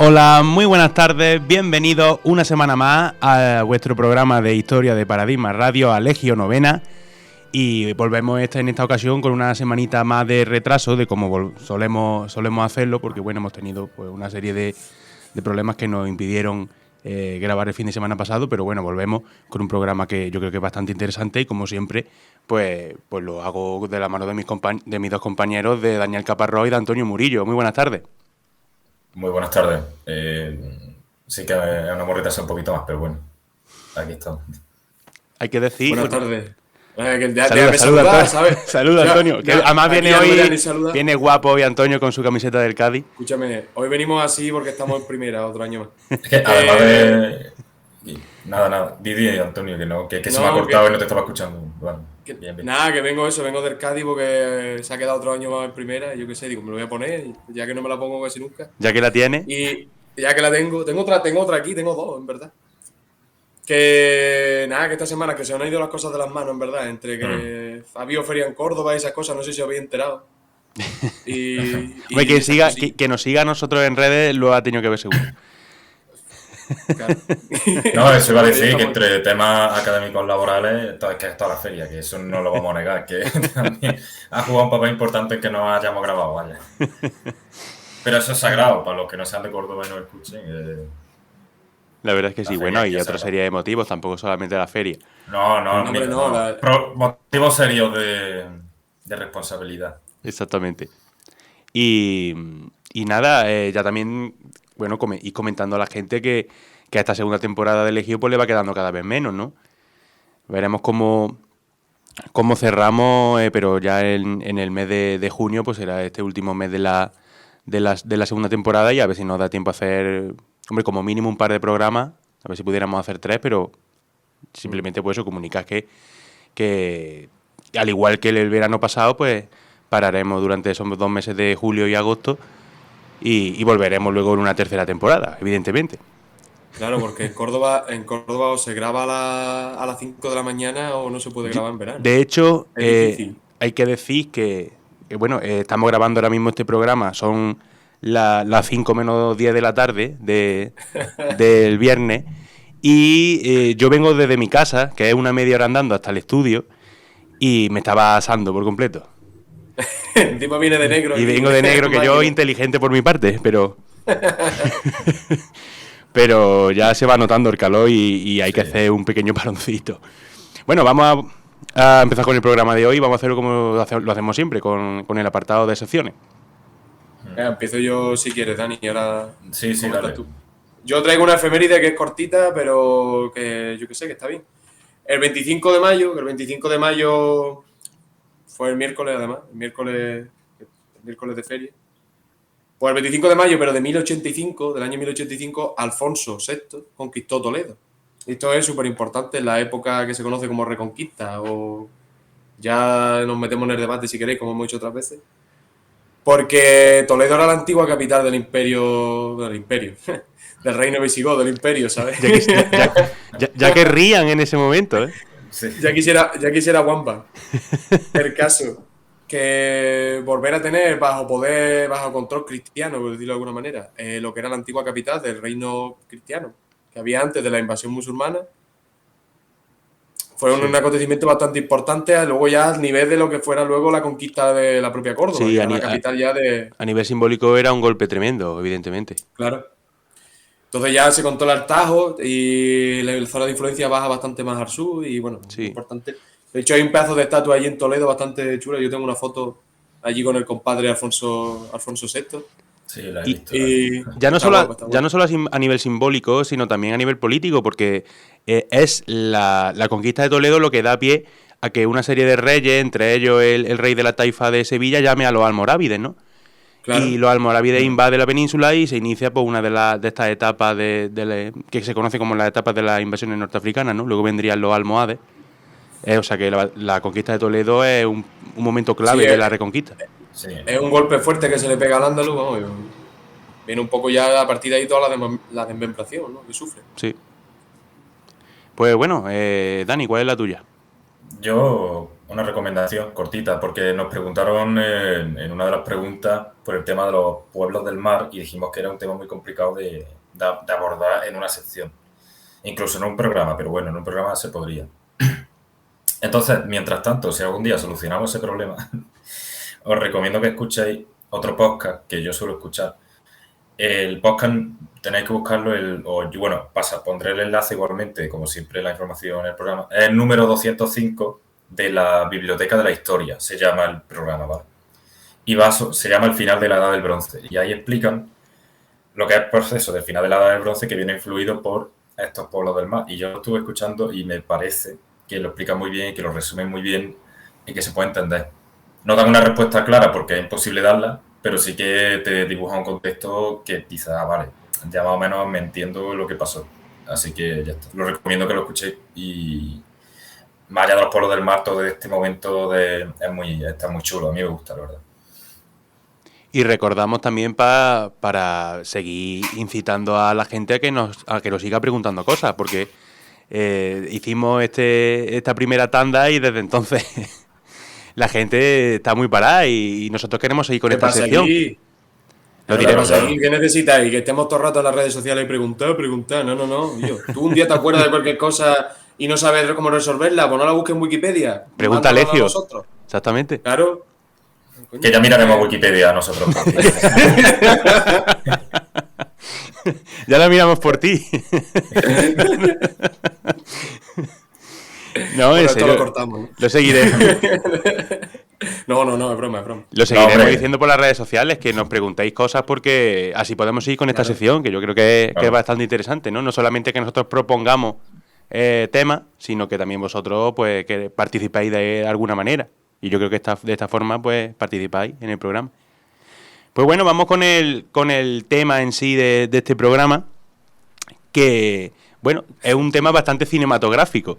Hola, muy buenas tardes, bienvenidos una semana más a vuestro programa de historia de Paradigma Radio, Alegio Novena, y volvemos en esta ocasión con una semanita más de retraso de como solemos hacerlo, porque bueno, hemos tenido pues una serie de problemas que nos impidieron grabar el fin de semana pasado, pero bueno, volvemos con un programa que yo creo que es bastante interesante y como siempre, pues lo hago de la mano de mis dos compañeros, de Daniel Caparrós y de Antonio Murillo. Muy buenas tardes. Muy buenas tardes. Sí que nos hemos retrasado un poquito más, pero bueno, aquí estamos. Hay que decir... Buenas tardes. Saluda, Déjame saludar, ¿sabes? Saluda, Antonio. Que además Aquí viene ya no me da ni hoy, saludar. viene guapo hoy Antonio con su camiseta del Cádiz. Escúchame, hoy venimos así porque estamos en primera, otro año más. Es que además de... Nada, Didi y Antonio, que se me ha cortado y no te estaba escuchando. Bueno, bien. Nada, que vengo del Cádiz porque se ha quedado otro año más en primera. Y yo qué sé, digo, me lo voy a poner, ya que no me la pongo casi nunca. Ya que la tiene. Y ya que la tengo otra aquí, tengo dos, en verdad. Que nada, que esta semana que se han ido las cosas de las manos, en verdad, entre que ha habido feria en Córdoba y esas cosas, no sé si os habéis enterado. Hombre, que nos siga a nosotros en redes lo ha tenido que ver seguro. Claro. No, eso iba a decir que entre temas académicos laborales, es que es toda la feria, que eso no lo vamos a negar, que también ha jugado un papel importante en que no hayamos grabado, vaya. Pero eso es sagrado, para los que no sean de Córdoba y no escuchen. La verdad es que sí, bueno, y otra serie serie de motivos, tampoco solamente la feria. No, hombre, no, motivos serios de responsabilidad. Exactamente. Y nada, ya también, bueno, y comentando a la gente que a esta segunda temporada de Legio pues le va quedando cada vez menos, ¿no? Veremos cómo cerramos, pero ya en el mes de junio pues será este último mes de la segunda temporada y a ver si nos da tiempo a hacer, hombre, como mínimo un par de programas, a ver si pudiéramos hacer 3, pero simplemente pues eso, comunicar que al igual que el verano pasado, pues pararemos durante esos 2 meses de julio y agosto y volveremos luego en una tercera temporada, evidentemente. Claro, porque en Córdoba o se graba a las 5 de la mañana o no se puede grabar en verano. De hecho, es difícil. hay que decir que bueno, estamos grabando ahora mismo este programa, son las 5 menos 10 de la tarde del viernes, y yo vengo desde mi casa, que es una media hora andando hasta el estudio, y me estaba asando por completo. El tipo viene de negro. Y vengo de negro, que yo inteligente por mi parte, pero... pero ya se va notando el calor y hay que hacer un pequeño paroncito. Bueno, vamos a empezar con el programa de hoy. Vamos a hacerlo como lo hacemos siempre, con el apartado de secciones. Empiezo yo si quieres, Dani, y ahora Sí, dale. tú. Yo traigo una efeméride que es cortita, pero que yo que sé, que está bien. El 25 de mayo, que el 25 de mayo fue el miércoles, además, el miércoles de feria. Pues el 25 de mayo, pero de 1085, del año 1085, Alfonso VI conquistó Toledo. Esto es súper importante en la época que se conoce como Reconquista, o ya nos metemos en el debate si queréis, como hemos hecho otras veces. Porque Toledo era la antigua capital del imperio, del reino visigodo, del imperio, ¿sabes? Ya querrían en ese momento, ¿eh? Sí. Ya quisiera Wampa. El caso que volver a tener bajo control cristiano, por decirlo de alguna manera, lo que era la antigua capital del reino cristiano que había antes de la invasión musulmana, fue un acontecimiento bastante importante, luego ya al nivel de lo que fuera luego la conquista de la propia Córdoba, sí, la capital ya de... A nivel simbólico era un golpe tremendo, evidentemente. Claro. Entonces ya se controla el Tajo y la zona de influencia baja bastante más al sur y bueno, sí. Importante. De hecho hay un pedazo de estatua allí en Toledo bastante chula, yo tengo una foto allí con el compadre Alfonso VI. Sí, la he visto. Ya no solo a nivel simbólico, sino también a nivel político, porque es la conquista de Toledo lo que da pie a que una serie de reyes, entre ellos el rey de la taifa de Sevilla, llame a los almorávides, ¿no? Claro. Y los almorávides invaden la península y se inicia pues, una de estas etapas que se conoce como las etapas de las invasiones norteafricanas, ¿no? Luego vendrían los almohades. O sea que la conquista de Toledo es un momento clave de la reconquista. Sí. Es un golpe fuerte que se le pega al andaluz, vamos, viene un poco ya a partir de ahí toda la desmembración, ¿no? Que sufre. Sí. Pues bueno, Dani, ¿cuál es la tuya? Yo una recomendación cortita, porque nos preguntaron en una de las preguntas por el tema de los pueblos del mar y dijimos que era un tema muy complicado de abordar en una sección. Incluso en un programa, pero bueno, en un programa se podría. Entonces, mientras tanto, si algún día solucionamos ese problema, os recomiendo que escuchéis otro podcast que yo suelo escuchar. El podcast tenéis que buscarlo, pondré el enlace igualmente, como siempre la información en el programa. Es el número 205 de la Biblioteca de la Historia, se llama el programa, ¿vale? Y se llama El final de la Edad del Bronce. Y ahí explican lo que es el proceso del final de la Edad del Bronce que viene influido por estos pueblos del mar. Y yo lo estuve escuchando y me parece que lo explican muy bien y que lo resumen muy bien y que se puede entender. No dan una respuesta clara porque es imposible darla, pero sí que te dibuja un contexto que quizás, vale, ya más o menos me entiendo lo que pasó. Así que ya está. Lo recomiendo que lo escuchéis y más allá de los pueblos del mar, todo este momento está muy chulo. A mí me gusta, la verdad. Y recordamos también para seguir incitando a la gente a que nos siga preguntando cosas, porque hicimos esta primera tanda y desde entonces la gente está muy parada y nosotros queremos seguir con esta sección. Lo diremos. ¿Qué necesitáis? Que estemos todo el rato en las redes sociales y preguntar. No. Tú un día te acuerdas de cualquier cosa y no sabes cómo resolverla, pues no la busques en Wikipedia. Pregunta a Lecio. Exactamente. Claro. Que ya miraremos Wikipedia nosotros. Ya la miramos por ti. No, en serio. Esto lo cortamos, ¿no? Lo seguiré. No, es broma. Lo seguiremos diciendo por las redes sociales, que nos preguntéis cosas porque así podemos seguir con esta sección, que yo creo que es bastante interesante, ¿no? No solamente que nosotros propongamos temas, sino que también vosotros pues que participáis de alguna manera. Y yo creo que de esta forma pues participáis en el programa. Pues bueno, vamos con el tema en sí de este programa, que bueno, es un tema bastante cinematográfico.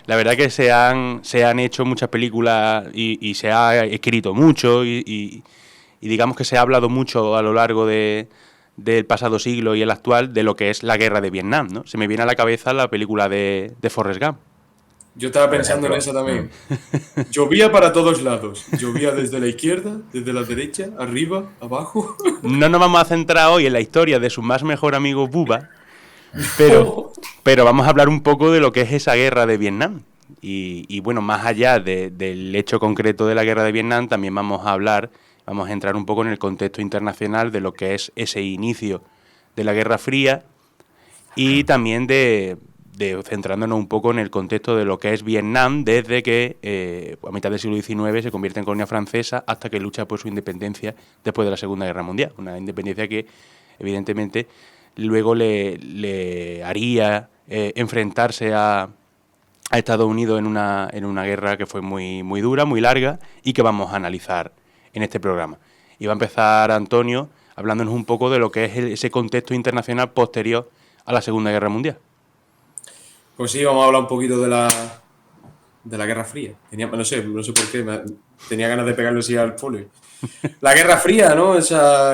La verdad que se han hecho muchas películas y se ha escrito mucho y digamos que se ha hablado mucho a lo largo del pasado siglo y el actual de lo que es la guerra de Vietnam, ¿no? Se me viene a la cabeza la película de Forrest Gump. Yo estaba pensando en eso también. Llovía para todos lados. Llovía desde la izquierda, desde la derecha, arriba, abajo. No nos vamos a centrar hoy en la historia de su más mejor amigo Bubba, pero vamos a hablar un poco de lo que es esa guerra de Vietnam. Y bueno, más allá del hecho concreto de la guerra de Vietnam, también vamos a entrar un poco en el contexto internacional de lo que es ese inicio de la Guerra Fría y también centrándonos un poco en el contexto de lo que es Vietnam desde que a mitad del siglo XIX se convierte en colonia francesa hasta que lucha por su independencia después de la Segunda Guerra Mundial. Una independencia que evidentemente luego le haría enfrentarse a Estados Unidos en una guerra que fue muy, muy dura, muy larga y que vamos a analizar en este programa. Y va a empezar Antonio hablándonos un poco de lo que es ese contexto internacional posterior a la Segunda Guerra Mundial. Pues sí, vamos a hablar un poquito de la Guerra Fría. No sé por qué, tenía ganas de pegarle así al folio. La Guerra Fría, ¿no?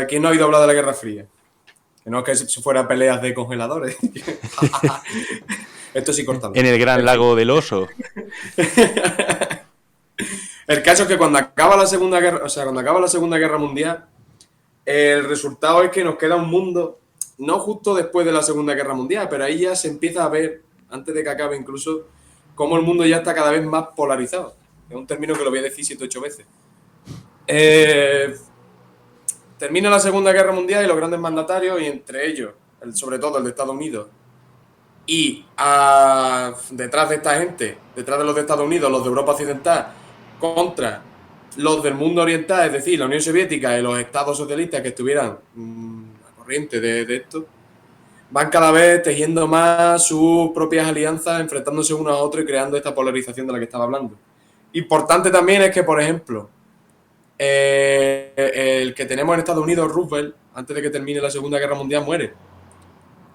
¿Quién no ha oído hablar de la Guerra Fría? Que no es que si fuera peleas de congeladores. Esto sí cortando. En el gran lago del Oso. El caso es que cuando acaba la Segunda Guerra Mundial, el resultado es que nos queda un mundo, no justo después de la Segunda Guerra Mundial, pero ahí ya se empieza a ver, antes de que acabe incluso, cómo el mundo ya está cada vez más polarizado. Es un término que lo voy a decir 7 o 8 veces. Termina la Segunda Guerra Mundial y los grandes mandatarios, y entre ellos, sobre todo el de Estados Unidos, y detrás de esta gente, detrás de los de Estados Unidos, los de Europa Occidental, contra los del mundo oriental, es decir, la Unión Soviética y los estados socialistas que estuvieran a corriente de esto, van cada vez tejiendo más sus propias alianzas, enfrentándose uno a otro y creando esta polarización de la que estaba hablando. Importante también es que, por ejemplo, el que tenemos en Estados Unidos, Roosevelt, antes de que termine la Segunda Guerra Mundial, muere.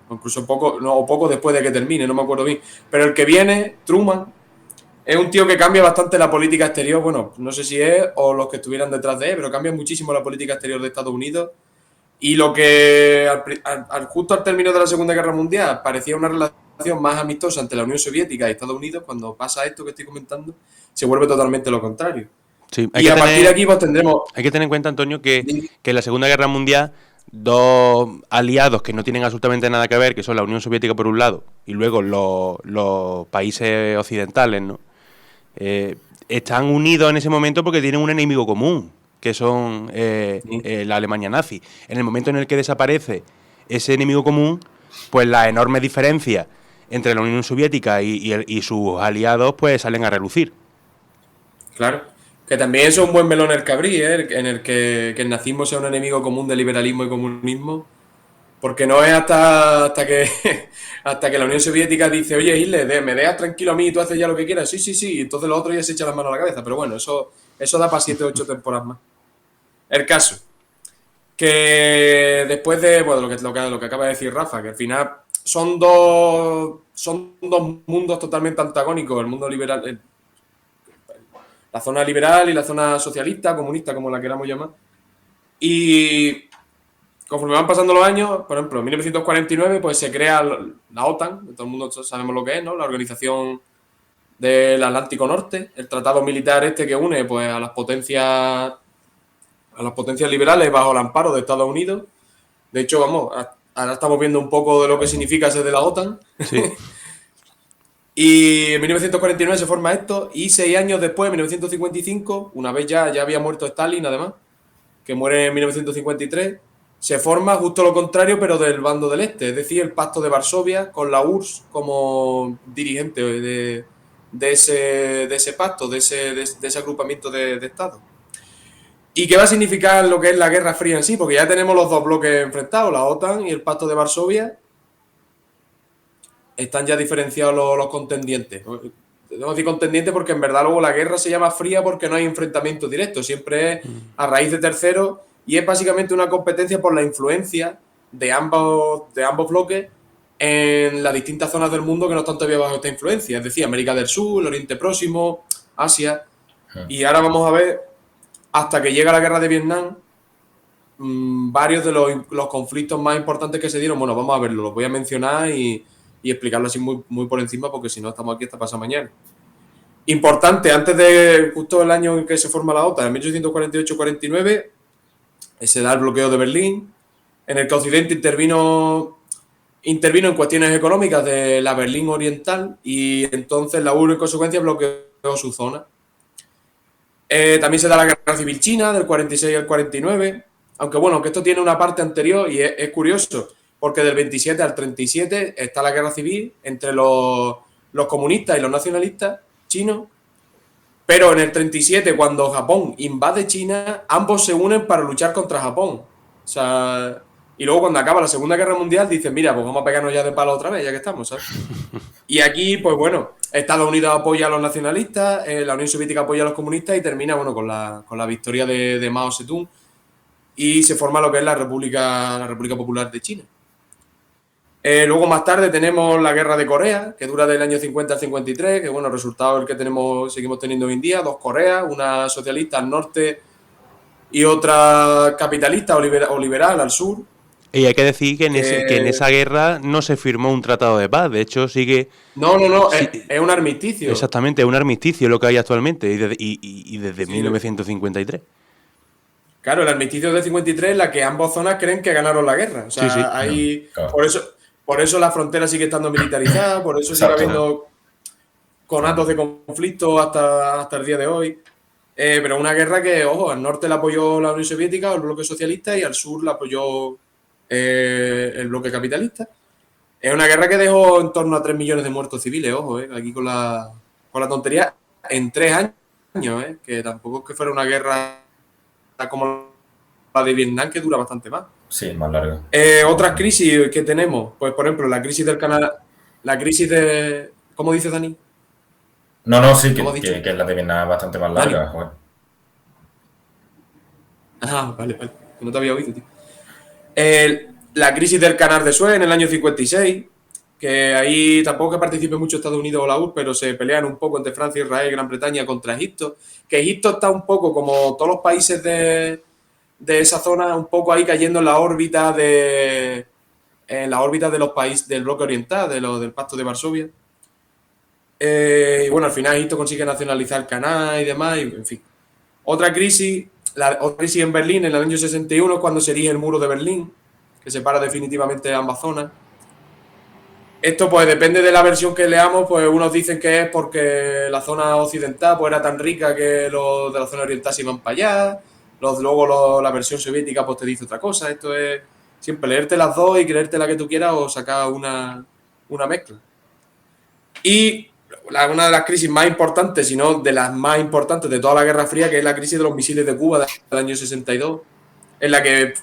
O incluso poco después de que termine, no me acuerdo bien. Pero el que viene, Truman, es un tío que cambia bastante la política exterior. Bueno, no sé si es o los que estuvieran detrás de él, pero cambia muchísimo la política exterior de Estados Unidos. Y lo que justo al término de la Segunda Guerra Mundial parecía una relación más amistosa entre la Unión Soviética y Estados Unidos, cuando pasa esto que estoy comentando, se vuelve totalmente lo contrario. Sí, Y a partir de aquí pues tendremos... Hay que tener en cuenta, Antonio, que en la Segunda Guerra Mundial dos aliados que no tienen absolutamente nada que ver, que son la Unión Soviética por un lado y luego los países occidentales, ¿no? Están unidos en ese momento porque tienen un enemigo común, que son la Alemania nazi. En el momento en el que desaparece ese enemigo común, pues las enormes diferencias entre la Unión Soviética y sus aliados pues salen a relucir. Claro, que también es un buen melón el que abrí, en el que el nazismo sea un enemigo común del liberalismo y comunismo, porque no es hasta que hasta que la Unión Soviética dice, oye Hitler, me dejas tranquilo a mí y tú haces ya lo que quieras, sí, y entonces los otros ya se echan las manos a la cabeza, pero bueno, eso da para 7 o 8 temporadas más. El caso, que después de bueno, lo que acaba de decir Rafa, que al final son dos mundos totalmente antagónicos, el mundo liberal, la zona liberal y la zona socialista, comunista, como la queramos llamar. Y conforme van pasando los años, por ejemplo, en 1949 pues se crea la OTAN, todo el mundo sabemos lo que es, ¿no? La Organización del Atlántico Norte, el tratado militar este que une pues a las potencias liberales bajo el amparo de Estados Unidos. De hecho, vamos, ahora estamos viendo un poco de lo que significa ser de la OTAN. Sí. Y en 1949 se forma esto y 6 años después, en 1955, una vez ya había muerto Stalin, además, que muere en 1953, se forma justo lo contrario, pero del bando del este, es decir, el Pacto de Varsovia con la URSS como dirigente de ese pacto, de ese agrupamiento de estados. ¿Y qué va a significar lo que es la Guerra Fría en sí? Porque ya tenemos los dos bloques enfrentados, la OTAN y el Pacto de Varsovia. Están ya diferenciados los contendientes. Tengo que decir contendientes porque en verdad luego la guerra se llama fría porque no hay enfrentamiento directo, siempre es a raíz de terceros y es básicamente una competencia por la influencia de ambos bloques en las distintas zonas del mundo que no están todavía bajo esta influencia, es decir, América del Sur, el Oriente Próximo, Asia. Y ahora vamos a ver, hasta que llega la guerra de Vietnam, varios de los conflictos más importantes que se dieron, bueno, vamos a verlo, los voy a mencionar y explicarlo así muy, muy por encima, porque si no estamos aquí hasta pasado mañana. Importante, antes de justo el año en que se forma la OTAN, en 1848-49, se da el bloqueo de Berlín, en el que Occidente intervino en cuestiones económicas de la Berlín Oriental y entonces la URSS en consecuencia bloqueó su zona. También se da la Guerra Civil China del 46 al 49, aunque esto tiene una parte anterior y es curioso, porque del 27 al 37 está la guerra civil entre los comunistas y los nacionalistas chinos, pero en el 37, cuando Japón invade China, ambos se unen para luchar contra Japón. O sea, y luego cuando acaba la Segunda Guerra Mundial dicen, mira, pues vamos a pegarnos ya de palo otra vez, ya que estamos, ¿sabes? Y aquí, pues bueno, Estados Unidos apoya a los nacionalistas, la Unión Soviética apoya a los comunistas y termina, bueno, con la victoria de Mao Zedong y se forma lo que es la República Popular de China. Luego más tarde tenemos la Guerra de Corea, que dura del año 50 al 53, que bueno, el resultado es el que seguimos teniendo hoy en día, dos Coreas, una socialista al norte y otra capitalista o liberal al sur. Y hay que decir que en esa guerra no se firmó un tratado de paz, de hecho sigue... No, es un armisticio. Exactamente, es un armisticio lo que hay actualmente y desde 1953. Claro, el armisticio de 53 es la que ambas zonas creen que ganaron la guerra. O sea, hay... Claro. Por eso la frontera sigue estando militarizada, por eso sigue habiendo conatos de conflicto hasta el día de hoy. Pero una guerra que, ojo, al norte la apoyó la Unión Soviética, el bloque socialista, y al sur la apoyó el bloque capitalista. Es una guerra que dejó en torno a 3 millones de muertos civiles, ojo, aquí con la tontería, en 3 años, que tampoco es que fuera una guerra como la de Vietnam, que dura bastante más. Sí, más larga. Otras crisis que tenemos, pues por ejemplo, la crisis del Canadá, la crisis de... ¿Cómo dice Dani? No, sí, que la de Vietnam es bastante más larga. Joder. Vale, no te había oído, tío. La crisis del Canal de Suez en el año 56, que ahí tampoco que participe mucho Estados Unidos o la URSS, pero se pelean un poco entre Francia, Israel y Gran Bretaña contra Egipto, que Egipto está un poco como todos los países de esa zona, un poco ahí cayendo en la órbita de en la órbita de los países del bloque oriental, del Pacto de Varsovia. Y bueno, al final Egipto consigue nacionalizar el canal y demás, y, en fin. Otra crisis en Berlín en el año 61 es cuando se erige el muro de Berlín, que separa definitivamente ambas zonas. Esto pues depende de la versión que leamos, pues unos dicen que es porque la zona occidental pues era tan rica que los de la zona oriental se iban para allá, luego la versión soviética pues te dice otra cosa. Esto es siempre leerte las dos y creerte la que tú quieras o sacar una mezcla. Y una de las crisis más importantes, si no de las más importantes de toda la Guerra Fría, que es la crisis de los misiles de Cuba del año 62, en la que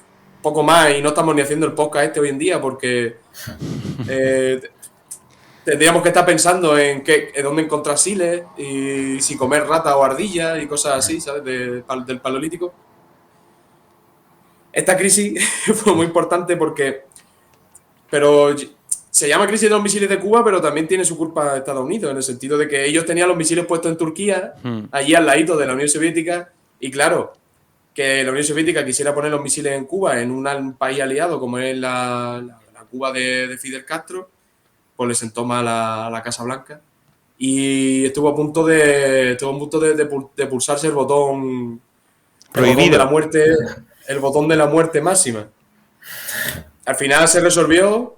poco más, y no estamos ni haciendo el podcast hoy en día porque tendríamos que estar pensando en dónde encontrar siles y si comer rata o ardilla y cosas así, ¿sabes? Del Paleolítico. Esta crisis fue muy importante pero se llama crisis de los misiles de Cuba, pero también tiene su culpa Estados Unidos, en el sentido de que ellos tenían los misiles puestos en Turquía, allí al ladito de la Unión Soviética, y claro, que la Unión Soviética quisiera poner los misiles en Cuba, en un país aliado como es la Cuba de Fidel Castro, pues le sentó mal a la Casa Blanca y estuvo a punto de pulsarse el botón prohibido de la muerte, el botón de la muerte máxima. Al final se resolvió.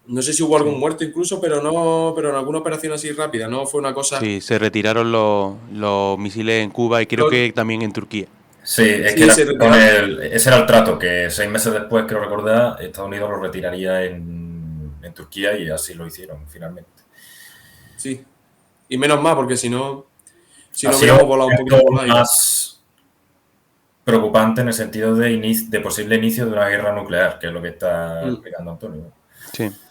No sé si hubo algún muerto incluso, pero en alguna operación así rápida, no fue una cosa. Sí, se retiraron los misiles en Cuba y creo que también en Turquía. Sí, es que ese era el trato, que 6 meses después, creo recordar, Estados Unidos lo retiraría en Turquía y así lo hicieron finalmente. Sí, y menos mal, porque si no hubiéramos volado un poquito por ahí. Más preocupante en el sentido de posible inicio de una guerra nuclear, que es lo que está explicando Antonio.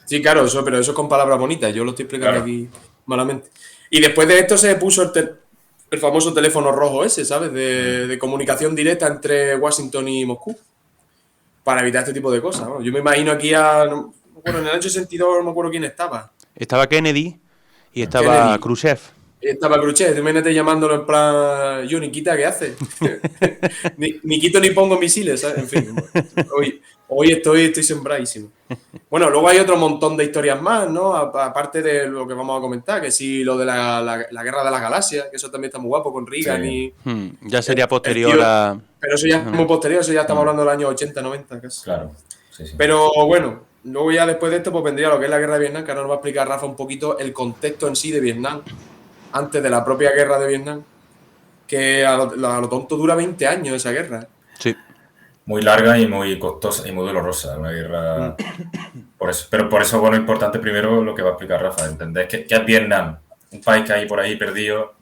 Sí, claro, pero eso es con palabras bonitas, yo lo estoy explicando aquí malamente. Y después de esto se puso el famoso teléfono rojo ese, ¿sabes? De comunicación directa entre Washington y Moscú, para evitar este tipo de cosas, ¿no? Yo me imagino aquí bueno, en el año 62 no me acuerdo quién estaba. Estaba Kennedy y estaba Khrushchev. Estaba Khrushchev, imagínate llamándolo en plan, yo, Nikita, ¿qué haces? ni quito ni pongo misiles, ¿sabes? En fin, hoy estoy sembradísimo. Bueno, luego hay otro montón de historias más, ¿no? Aparte de lo que vamos a comentar, que sí, lo de la guerra de las galaxias, que eso también está muy guapo con Reagan y... Ya sería posterior a... Pero eso ya es muy posterior, eso ya estamos hablando del año 80, 90 casi. Claro, sí. Pero bueno, luego ya después de esto pues vendría lo que es la guerra de Vietnam, que ahora nos va a explicar Rafa un poquito el contexto en sí de Vietnam, antes de la propia guerra de Vietnam, que a lo tonto dura 20 años esa guerra. Sí. Muy larga y muy costosa y muy dolorosa, una guerra... Pero por eso, bueno, importante primero lo que va a explicar Rafa, entender que es Vietnam, un país que hay por ahí perdido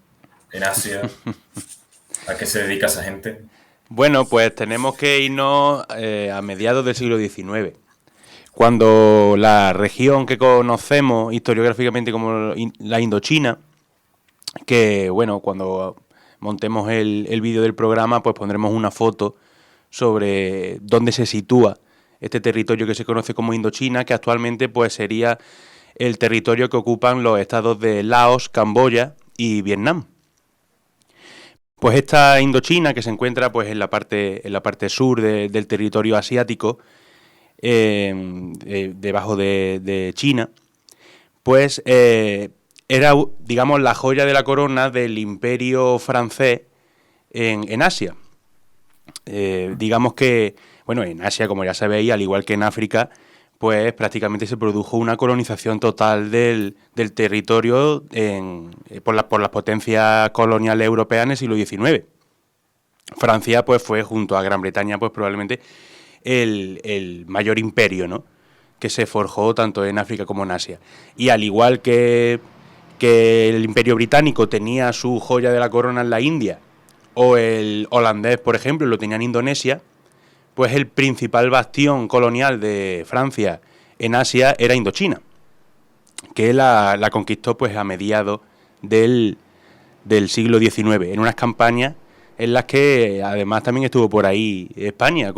en Asia. ¿A qué se dedica esa gente? Bueno, pues tenemos que irnos a mediados del siglo XIX, cuando la región que conocemos historiográficamente como la Indochina, que bueno, cuando montemos el vídeo del programa, pues pondremos una foto sobre dónde se sitúa este territorio que se conoce como Indochina, que actualmente pues sería el territorio que ocupan los estados de Laos, Camboya y Vietnam. Pues esta Indochina, que se encuentra pues en la parte sur del territorio asiático, debajo de China, pues era, digamos, la joya de la corona del imperio francés en Asia. Digamos que, bueno, en Asia, como ya sabéis, al igual que en África, pues prácticamente se produjo una colonización total del territorio por las potencias coloniales europeas en el siglo XIX. Francia pues fue, junto a Gran Bretaña, pues probablemente el mayor imperio, ¿no?, que se forjó tanto en África como en Asia. Y al igual que el imperio británico tenía su joya de la corona en la India, o el holandés, por ejemplo, lo tenía en Indonesia, pues el principal bastión colonial de Francia en Asia era Indochina, que la conquistó pues a mediados del siglo XIX, en unas campañas en las que además también estuvo por ahí España,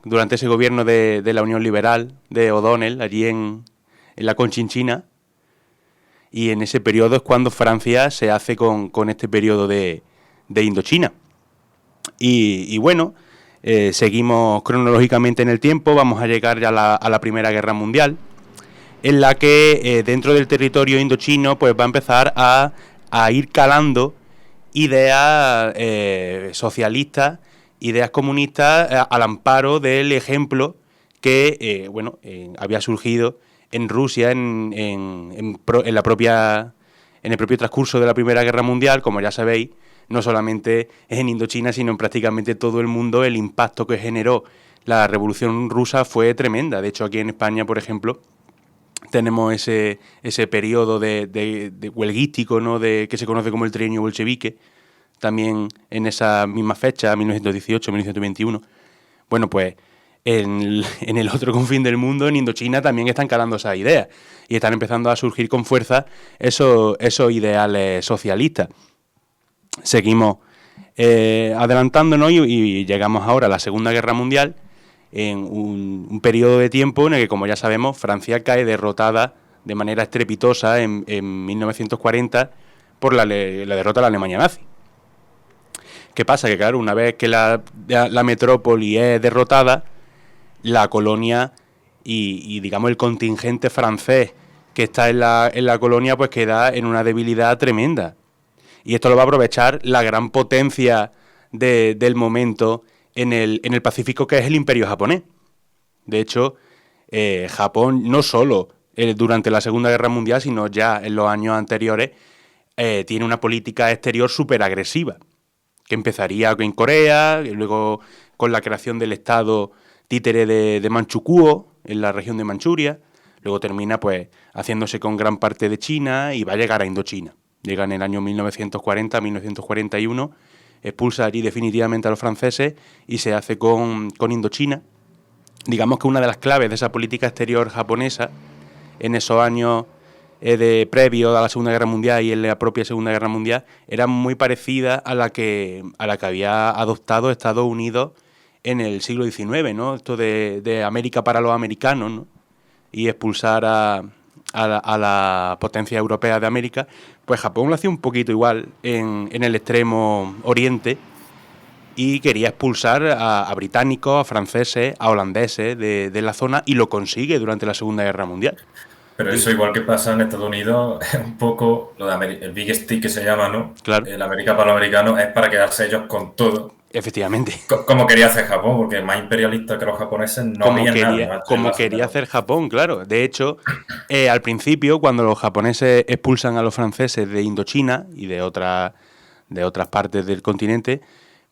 durante ese gobierno de la Unión Liberal de O'Donnell, allí en la Conchinchina, y en ese periodo es cuando Francia se hace con este periodo de Indochina. Y bueno, Seguimos cronológicamente en el tiempo, vamos a llegar ya a la Primera Guerra Mundial, en la que dentro del territorio indochino pues va a empezar a ir calando ideas socialistas, ideas comunistas al amparo del ejemplo que había surgido en Rusia en el propio transcurso de la Primera Guerra Mundial. Como ya sabéis, no solamente en Indochina, sino en prácticamente todo el mundo, el impacto que generó la Revolución Rusa fue tremenda. De hecho, aquí en España, por ejemplo, tenemos ese periodo de huelguístico, ¿no?, que se conoce como el trienio bolchevique, también en esa misma fecha, 1918-1921. Bueno, pues en el otro confín del mundo, en Indochina, también están calando esas ideas y están empezando a surgir con fuerza esos ideales socialistas. Seguimos adelantándonos y llegamos ahora a la Segunda Guerra Mundial, en un periodo de tiempo en el que, como ya sabemos, Francia cae derrotada de manera estrepitosa en 1940 por la derrota de la Alemania nazi. ¿Qué pasa? Que claro, una vez que la metrópoli es derrotada, la colonia y digamos el contingente francés que está en la colonia pues queda en una debilidad tremenda. Y esto lo va a aprovechar la gran potencia del momento en el Pacífico, que es el Imperio japonés. De hecho, Japón no solo durante la Segunda Guerra Mundial, sino ya en los años anteriores, tiene una política exterior súper agresiva, que empezaría en Corea, y luego con la creación del Estado títere de Manchukuo, en la región de Manchuria, luego termina pues haciéndose con gran parte de China y va a llegar a Indochina. Llega en el año 1940-1941, expulsa allí definitivamente a los franceses y se hace con Indochina. Digamos que una de las claves de esa política exterior japonesa en esos años previo a la Segunda Guerra Mundial y en la propia Segunda Guerra Mundial era muy parecida a la que había adoptado Estados Unidos en el siglo XIX, ¿no? Esto de América para los americanos, ¿no? Y expulsar a la potencia europea de América. Pues Japón lo hacía un poquito igual en el extremo oriente y quería expulsar a británicos, a franceses, a holandeses de la zona, y lo consigue durante la Segunda Guerra Mundial. Pero eso, igual que pasa en Estados Unidos, es un poco lo de el Big Stick que se llama, ¿no? Claro. El América para los americanos es para quedarse ellos con todo. Efectivamente. Como quería hacer Japón, porque más imperialista que los japoneses no había nada. Como quería hacer Japón, claro. De hecho, al principio, cuando los japoneses expulsan a los franceses de Indochina y de otras partes del continente,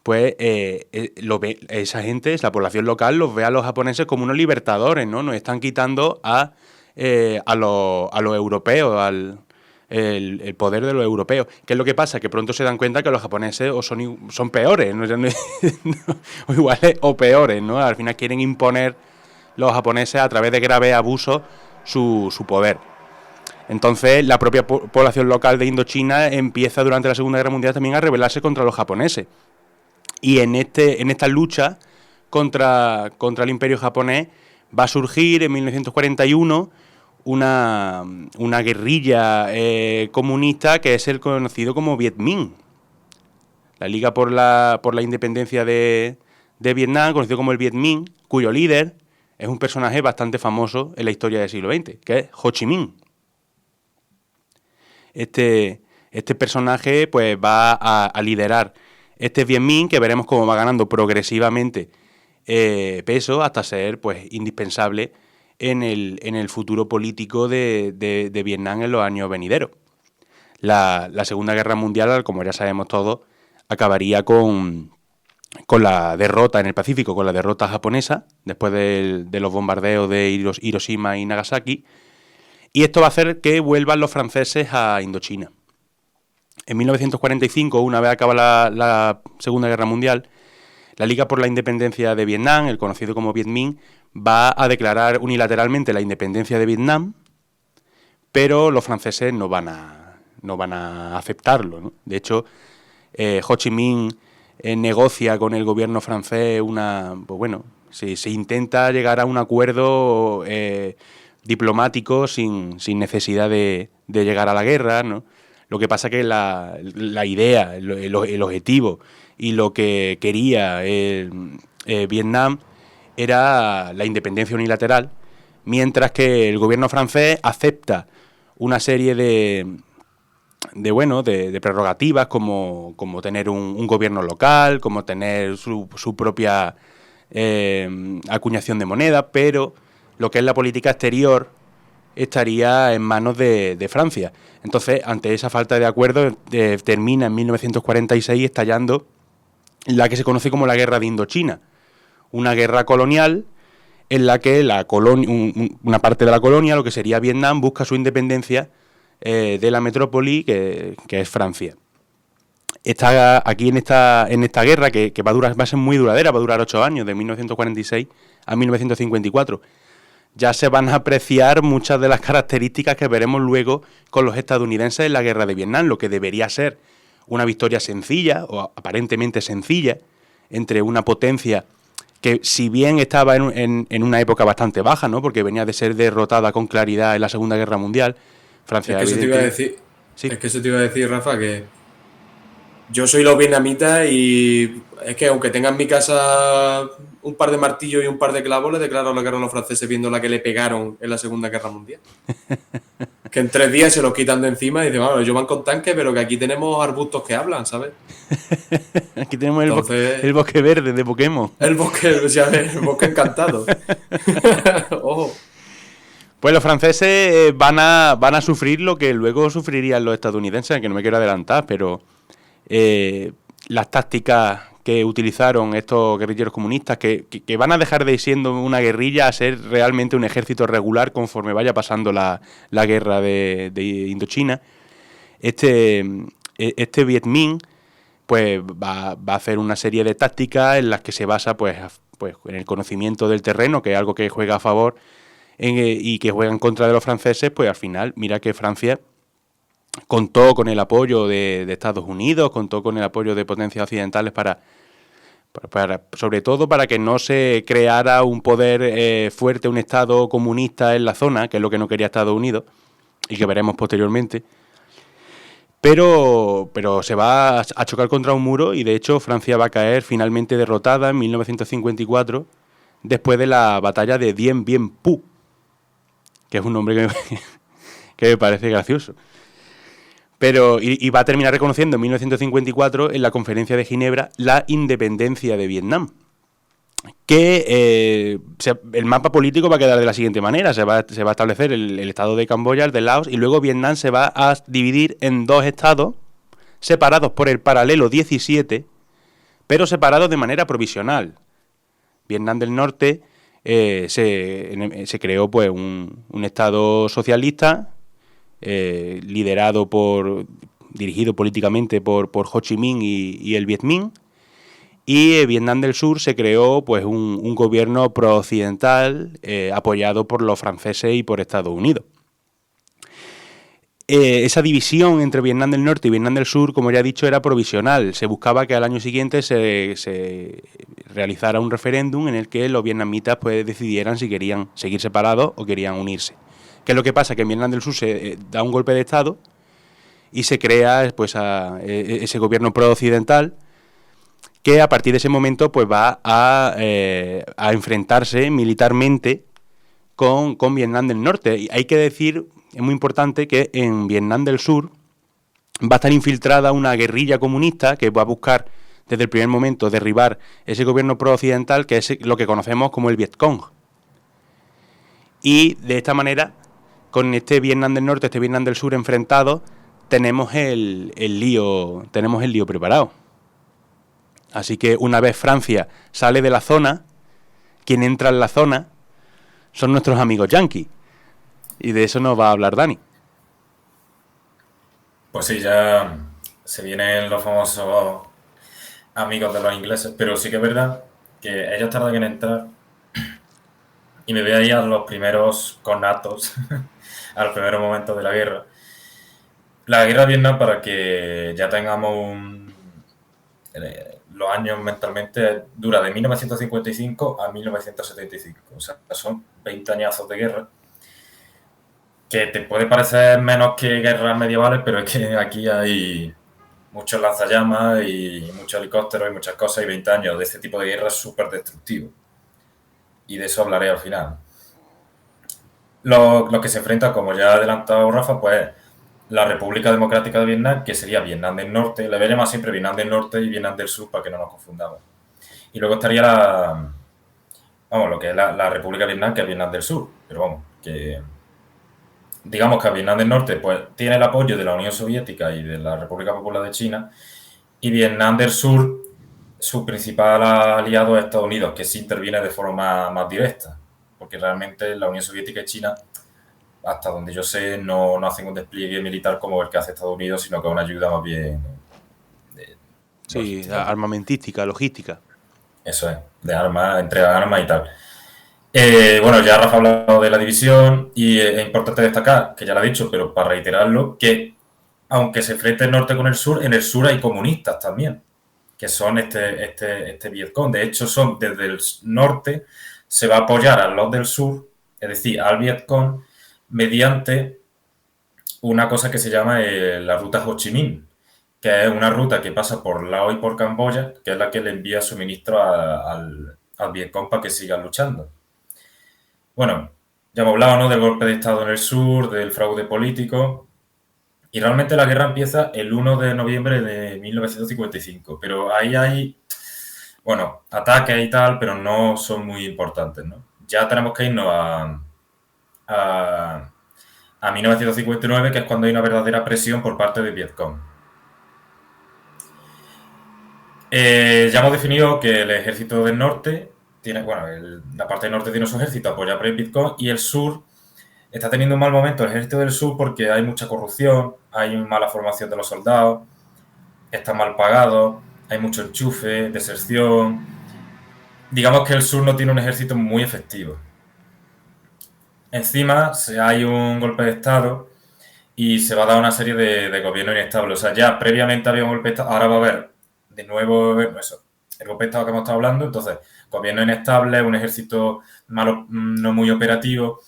pues esa gente, la población local, los ve a los japoneses como unos libertadores, ¿no? Nos están quitando a los europeos, el poder de los europeos. ¿Qué es lo que pasa? Que pronto se dan cuenta que los japoneses son peores, ¿no? O iguales o peores, ¿no? Al final quieren imponer los japoneses a través de graves abusos su poder. Entonces la propia población local de Indochina empieza durante la Segunda Guerra Mundial también a rebelarse contra los japoneses. Y en esta lucha contra el Imperio japonés va a surgir en 1941 una guerrilla comunista que es el conocido como Viet Minh. La Liga por la Independencia de Vietnam, conocido como el Viet Minh, cuyo líder es un personaje bastante famoso en la historia del siglo XX, que es Ho Chi Minh. Este personaje pues va a liderar este Viet Minh, que veremos cómo va ganando progresivamente peso hasta ser pues indispensable en el futuro político de Vietnam en los años venideros. La Segunda Guerra Mundial, como ya sabemos todos, acabaría con la derrota en el Pacífico, con la derrota japonesa, después de los bombardeos de Hiroshima y Nagasaki, y esto va a hacer que vuelvan los franceses a Indochina. En 1945, una vez acaba la Segunda Guerra Mundial, la Liga por la Independencia de Vietnam, el conocido como Viet Minh, va a declarar unilateralmente la independencia de Vietnam, pero los franceses no van a aceptarlo, ¿no? De hecho, Ho Chi Minh negocia con el gobierno francés se intenta llegar a un acuerdo diplomático sin necesidad de llegar a la guerra, ¿no? Lo que pasa que la idea, el objetivo y lo que quería Vietnam era la independencia unilateral, mientras que el gobierno francés acepta una serie de prerrogativas como tener un gobierno local, como tener su propia acuñación de moneda, pero lo que es la política exterior estaría en manos de Francia. Entonces, ante esa falta de acuerdo, termina en 1946 estallando la que se conoce como la Guerra de Indochina, una guerra colonial en la que una parte de la colonia, lo que sería Vietnam, busca su independencia de la metrópoli que es Francia. Está aquí en esta guerra, que va a ser muy duradera, va a durar 8 años, de 1946 a 1954. Ya se van a apreciar muchas de las características que veremos luego con los estadounidenses en la guerra de Vietnam, lo que debería ser una victoria sencilla, o aparentemente sencilla, entre una potencia que, si bien estaba en una época bastante baja, ¿no?, porque venía de ser derrotada con claridad en la Segunda Guerra Mundial, Francia... Es que eso te iba a decir, sí. es que eso te iba a decir, Rafa, que yo soy los vietnamitas y es que aunque tenga en mi casa un par de martillos y un par de clavos, le declaro la guerra a los franceses viendo la que le pegaron en la Segunda Guerra Mundial. Que en 3 días se los quitan de encima y dicen, bueno, ellos van con tanques, pero que aquí tenemos arbustos que hablan, ¿sabes? Aquí tenemos Entonces, el bosque verde de Pokémon. El bosque encantado. Ojo. Pues los franceses van a sufrir lo que luego sufrirían los estadounidenses, que no me quiero adelantar, pero las tácticas que utilizaron estos guerrilleros comunistas, que van a dejar de ir siendo una guerrilla a ser realmente un ejército regular conforme vaya pasando la guerra de Indochina. Este Viet Minh pues va a hacer una serie de tácticas en las que se basa pues en el conocimiento del terreno, que es algo que juega a favor y que juega en contra de los franceses. Pues al final, mira que Francia contó con el apoyo de Estados Unidos, contó con el apoyo de potencias occidentales para sobre todo para que no se creara un poder fuerte, un Estado comunista en la zona, que es lo que no quería Estados Unidos y que veremos posteriormente. Pero se va a chocar contra un muro y, de hecho, Francia va a caer finalmente derrotada en 1954 después de la batalla de Dien Bien Phu, que es un nombre que me parece gracioso. Pero y va a terminar reconociendo en 1954, en la Conferencia de Ginebra, la independencia de Vietnam. Que el mapa político va a quedar de la siguiente manera: se va a establecer el estado de Camboya, el de Laos, y luego Vietnam se va a dividir en 2 estados separados por el paralelo 17, pero separados de manera provisional. Vietnam del Norte se creó pues un estado socialista dirigido políticamente por Ho Chi Minh y el Viet Minh. Y Vietnam del Sur se creó pues un gobierno pro-occidental apoyado por los franceses y por Estados Unidos. Esa división entre Vietnam del Norte y Vietnam del Sur, como ya he dicho, era provisional. Se buscaba que al año siguiente se realizara un referéndum en el que los vietnamitas pues decidieran si querían seguir separados o querían unirse. ¿Qué es lo que pasa? Que en Vietnam del Sur se da un golpe de Estado y se crea pues ese gobierno pro-occidental, que a partir de ese momento pues va a enfrentarse militarmente con Vietnam del Norte. Y hay que decir, es muy importante, que en Vietnam del Sur va a estar infiltrada una guerrilla comunista que va a buscar desde el primer momento derribar ese gobierno pro-occidental, que es lo que conocemos como el Vietcong. Y de esta manera, con este Vietnam del Norte, este Vietnam del Sur enfrentados, tenemos el lío preparado. Así que una vez Francia sale de la zona, quien entra en la zona son nuestros amigos yanquis. Y de eso nos va a hablar Dani. Pues sí, ya se vienen los famosos amigos de los ingleses, pero sí que es verdad que ellos tardan en entrar y me voy a ir a los primeros conatos, a los primeros momentos de la guerra. La guerra de Vietnam, para que ya tengamos los años mentalmente, dura de 1955 a 1975. O sea, son 20 añazos de guerra. Que te puede parecer menos que guerras medievales, pero es que aquí hay muchos lanzallamas y muchos helicópteros y muchas cosas, y 20 años de este tipo de guerra es súper destructivo. Y de eso hablaré al final. Lo que se enfrenta, como ya ha adelantado Rafa, pues la República Democrática de Vietnam, que sería Vietnam del Norte, le voy a llamar siempre Vietnam del Norte y Vietnam del Sur para que no nos confundamos. Y luego estaría lo que es la República de Vietnam, que es Vietnam del Sur, pero vamos, que digamos que Vietnam del Norte pues tiene el apoyo de la Unión Soviética y de la República Popular de China, y Vietnam del Sur, su principal aliado es Estados Unidos, que sí interviene de forma más directa, porque realmente la Unión Soviética y China, hasta donde yo sé, no hacen un despliegue militar como el que hace Estados Unidos, sino que es una ayuda más bien Sí, armamentística, logística. Eso es, de armas, entrega armas y tal. Bueno, ya Rafa ha hablado de la división y es importante destacar, que ya lo ha dicho, pero para reiterarlo, que aunque se enfrente el norte con el sur, en el sur hay comunistas también, que son este Vietcong. De hecho, son desde el norte se va a apoyar a los del sur, es decir, al Vietcong, mediante una cosa que se llama la ruta Ho Chi Minh, que es una ruta que pasa por Laos y por Camboya, que es la que le envía suministro al Vietcong para que sigan luchando. Bueno, ya hemos hablado, ¿no?, del golpe de Estado en el sur, del fraude político, y realmente la guerra empieza el 1 de noviembre de 1955, pero ahí hay, bueno, ataques y tal, pero no son muy importantes, ¿no? Ya tenemos que irnos a 1959, que es cuando hay una verdadera presión por parte de Vietcong. Ya hemos definido que el ejército del norte tiene, bueno, la parte del norte tiene su ejército apoyado por el Vietcong, y el sur está teniendo un mal momento, el ejército del sur, porque hay mucha corrupción, hay mala formación de los soldados, están mal pagados, hay mucho enchufe, deserción. Digamos que el sur no tiene un ejército muy efectivo. Encima hay un golpe de Estado y se va a dar una serie de gobiernos inestables. O sea, ya previamente había un golpe de Estado, ahora va a haber de nuevo eso, el golpe de Estado que hemos estado hablando. Entonces, gobierno inestable, un ejército malo, no muy operativo.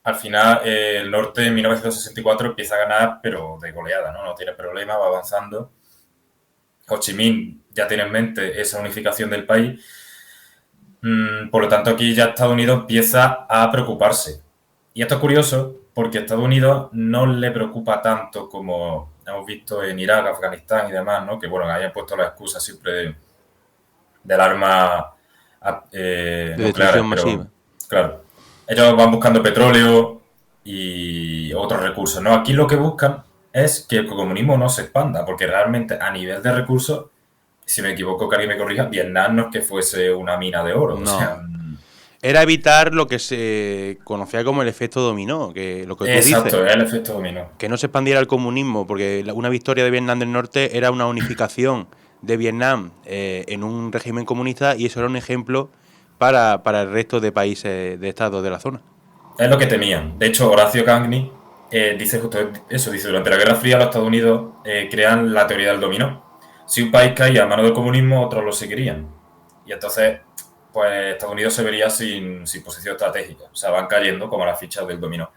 Al final, el norte en 1964 empieza a ganar, pero de goleada, ¿no? No tiene problema, va avanzando. Ho Chi Minh ya tiene en mente esa unificación del país. Por lo tanto, aquí ya Estados Unidos empieza a preocuparse. Y esto es curioso porque a Estados Unidos no le preocupa tanto como hemos visto en Irak, Afganistán y demás, ¿no? Que, bueno, hayan puesto la excusa siempre del arma De nuclear, destrucción masiva. claro, ellos van buscando petróleo y otros recursos, ¿no? Aquí lo que buscan es que el comunismo no se expanda, porque realmente a nivel de recursos, si me equivoco que alguien me corrija, Vietnam no es que fuese una mina de oro. No. O sea, era evitar lo que se conocía como el efecto dominó, que lo que tú exacto, dices, es el efecto dominó. que no se expandiera el comunismo, porque una victoria de Vietnam del Norte era una unificación de Vietnam en un régimen comunista, y eso era un ejemplo para el resto de países, de estados de la zona. Es lo que temían. De hecho, Horacio Gagni dice justo eso, dice, durante la Guerra Fría los Estados Unidos crean la teoría del dominó. Si un país caía a mano del comunismo, otros lo seguirían. Y entonces, pues Estados Unidos se vería sin posición estratégica. O sea, van cayendo como las fichas del dominó.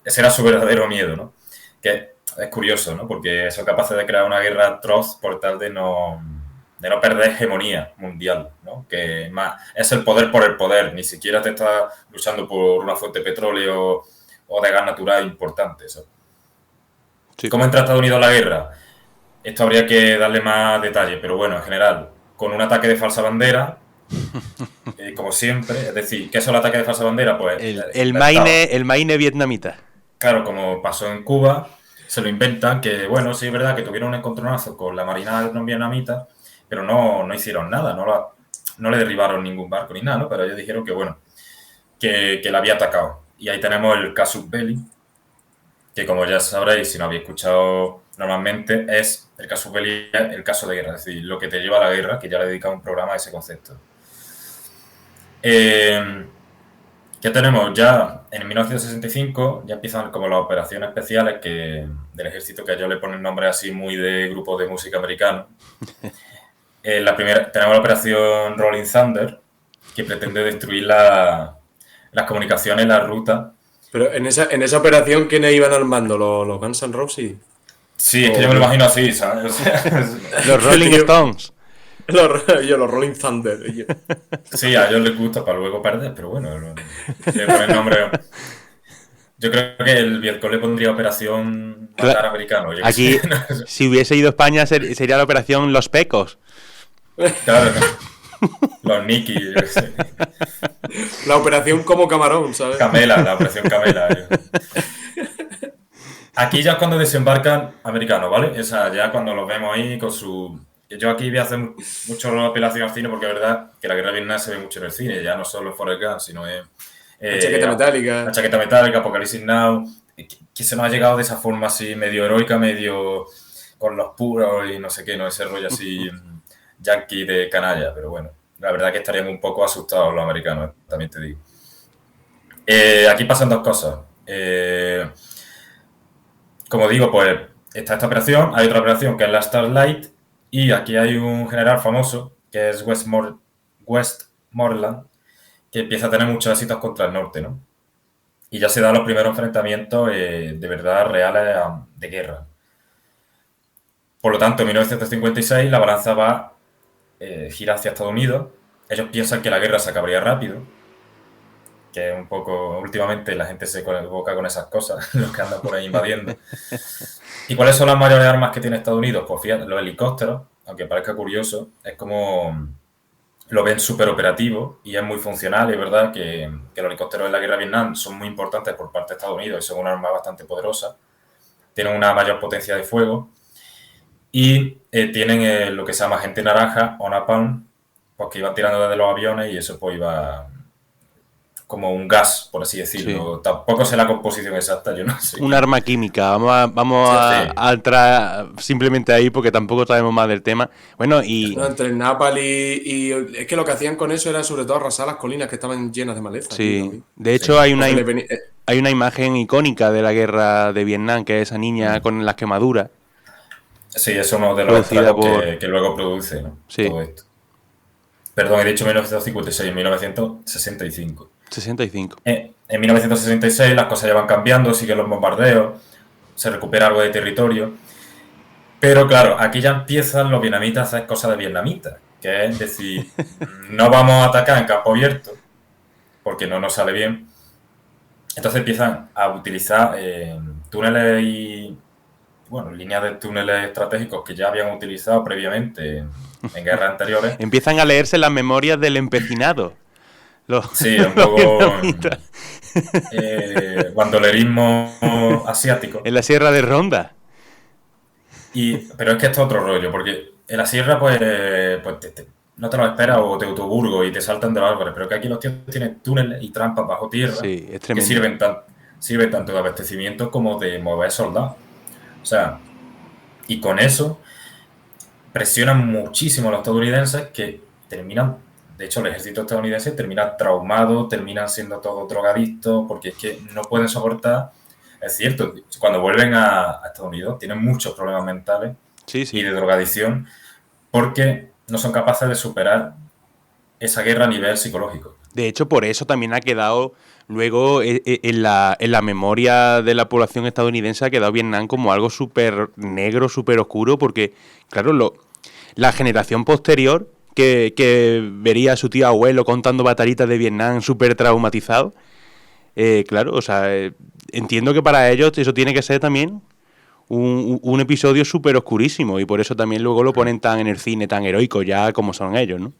Ese era su verdadero miedo, ¿no? Que es curioso, ¿no? Porque son capaces de crear una guerra atroz por tal de no perder hegemonía mundial, ¿no? Que más es el poder por el poder, ni siquiera te estás luchando por una fuente de petróleo o de gas natural importante, eso. Sí. ¿Cómo entra Estados Unidos a la guerra? Esto habría que darle más detalle, pero bueno, en general, con un ataque de falsa bandera, como siempre, es decir, ¿qué es el ataque de falsa bandera? Pues el Maine vietnamita. Claro, como pasó en Cuba, se lo inventan, que bueno, sí es verdad que tuvieron un encontronazo con la marina vietnamita, pero no hicieron nada, no le derribaron ningún barco ni nada, ¿no? Pero ellos dijeron que, bueno, que la había atacado. Y ahí tenemos el casus belli, que como ya sabréis, si no habéis escuchado normalmente, es el casus belli, el caso de guerra, es decir, lo que te lleva a la guerra, que ya le he dedicado un programa a ese concepto. ¿Qué tenemos? Ya en 1965 ya empiezan como las operaciones especiales del ejército, que ellos le ponen nombre así muy de grupo de música americano. Tenemos la operación Rolling Thunder, que pretende destruir las comunicaciones, la ruta. Pero en esa operación, ¿quiénes iban armando? ¿Los Guns N' Roses? Sí, es que yo me lo imagino así, ¿sabes? O sea, Los Rolling Tío. Stones. Los Rolling Thunder. sí, a ellos les gusta para luego perder, pero bueno, le ponen nombre. Yo creo que el Vietcong le pondría Operación Matar Americano. Yo qué Aquí, sé, no sé. si hubiese ido a España, sería la operación Los Pecos. Claro, los Nicky, yo qué sé. La operación como camarón, ¿sabes? Camela, la Operación Camela. Aquí ya es cuando desembarcan americanos, ¿vale? O sea, ya cuando los vemos ahí con su... Yo aquí voy a hacer mucho apelación al cine porque es verdad que la guerra de Vietnam se ve mucho en el cine, ya no solo en Forrest Gump, sino en... La chaqueta metálica. La chaqueta metálica, Apocalipsis Now, que se nos ha llegado de esa forma así medio heroica, medio con los puros y no sé qué, no ese rollo así yankee de canalla, pero bueno, la verdad que estaríamos un poco asustados los americanos, también te digo. Aquí pasan dos cosas. Como digo, pues está esta operación, hay otra operación que es la Starlight y aquí hay un general famoso que es Westmoreland, que empieza a tener muchos éxitos contra el norte, ¿no? Y ya se dan los primeros enfrentamientos de verdad reales de guerra. Por lo tanto, en 1956 la balanza va gira hacia Estados Unidos. Ellos piensan que la guerra se acabaría rápido, que es un poco... Últimamente la gente se equivoca con esas cosas, los que andan por ahí invadiendo. ¿Y cuáles son las mayores armas que tiene Estados Unidos? Pues fíjate, los helicópteros, aunque parezca curioso, es como... Lo ven súper operativo y es muy funcional. Y es verdad que los helicópteros en la guerra de Vietnam son muy importantes por parte de Estados Unidos y son una arma bastante poderosa. Tienen una mayor potencia de fuego y tienen lo que se llama agente naranja o napalm, pues que iban tirando desde los aviones y eso pues iba como un gas, por así decirlo. Sí. Tampoco sé la composición exacta, yo no sé. Un arma química. Vamos Sí. a entrar simplemente ahí porque tampoco sabemos más del tema. Bueno, y No, entre el Napal y... Es que lo que hacían con eso era sobre todo arrasar las colinas que estaban llenas de maleza. tío, sí. también. De hecho, Sí. hay Porque le venía- hay una imagen icónica de la guerra de Vietnam, que es esa niña con las quemaduras. Sí, es uno de los Producida estragos por- que luego produce, ¿no? Sí. Todo esto. Perdón, he dicho 1956, 1965. 65. En 1966 las cosas ya van cambiando, siguen los bombardeos, se recupera algo de territorio. Pero claro, aquí ya empiezan los vietnamitas a hacer cosas de vietnamitas, que es decir, no vamos a atacar en campo abierto, porque no nos sale bien. Entonces empiezan a utilizar túneles y, bueno, líneas de túneles estratégicos que ya habían utilizado previamente en guerras anteriores. Empiezan a leerse las memorias del empecinado. Sí, un los poco vietnamitas. bandolerismo asiático. En la Sierra de Ronda. Pero es que esto es otro rollo, porque en la sierra pues no te lo esperas o te autoburgo y te saltan de los árboles, pero que aquí los tíos tienen túneles y trampas bajo tierra Sí, es que tremendo. sirven tanto de abastecimiento como de mover soldados. O sea, y con eso presionan muchísimo a los estadounidenses que terminan, de hecho el ejército estadounidense termina traumado, terminan siendo todos drogadictos porque es que no pueden soportar. Es cierto, cuando vuelven a Estados Unidos tienen muchos problemas mentales Sí, y sí. de drogadicción porque no son capaces de superar esa guerra a nivel psicológico. De hecho, por eso también ha quedado luego en la memoria de la población estadounidense, ha quedado Vietnam como algo súper negro, súper oscuro, porque, claro, la generación posterior que vería a su tío abuelo contando batalitas de Vietnam súper traumatizado, claro, o sea, entiendo que para ellos eso tiene que ser también un episodio súper oscurísimo y por eso también luego lo ponen tan en el cine, tan heroico ya como son ellos, ¿no?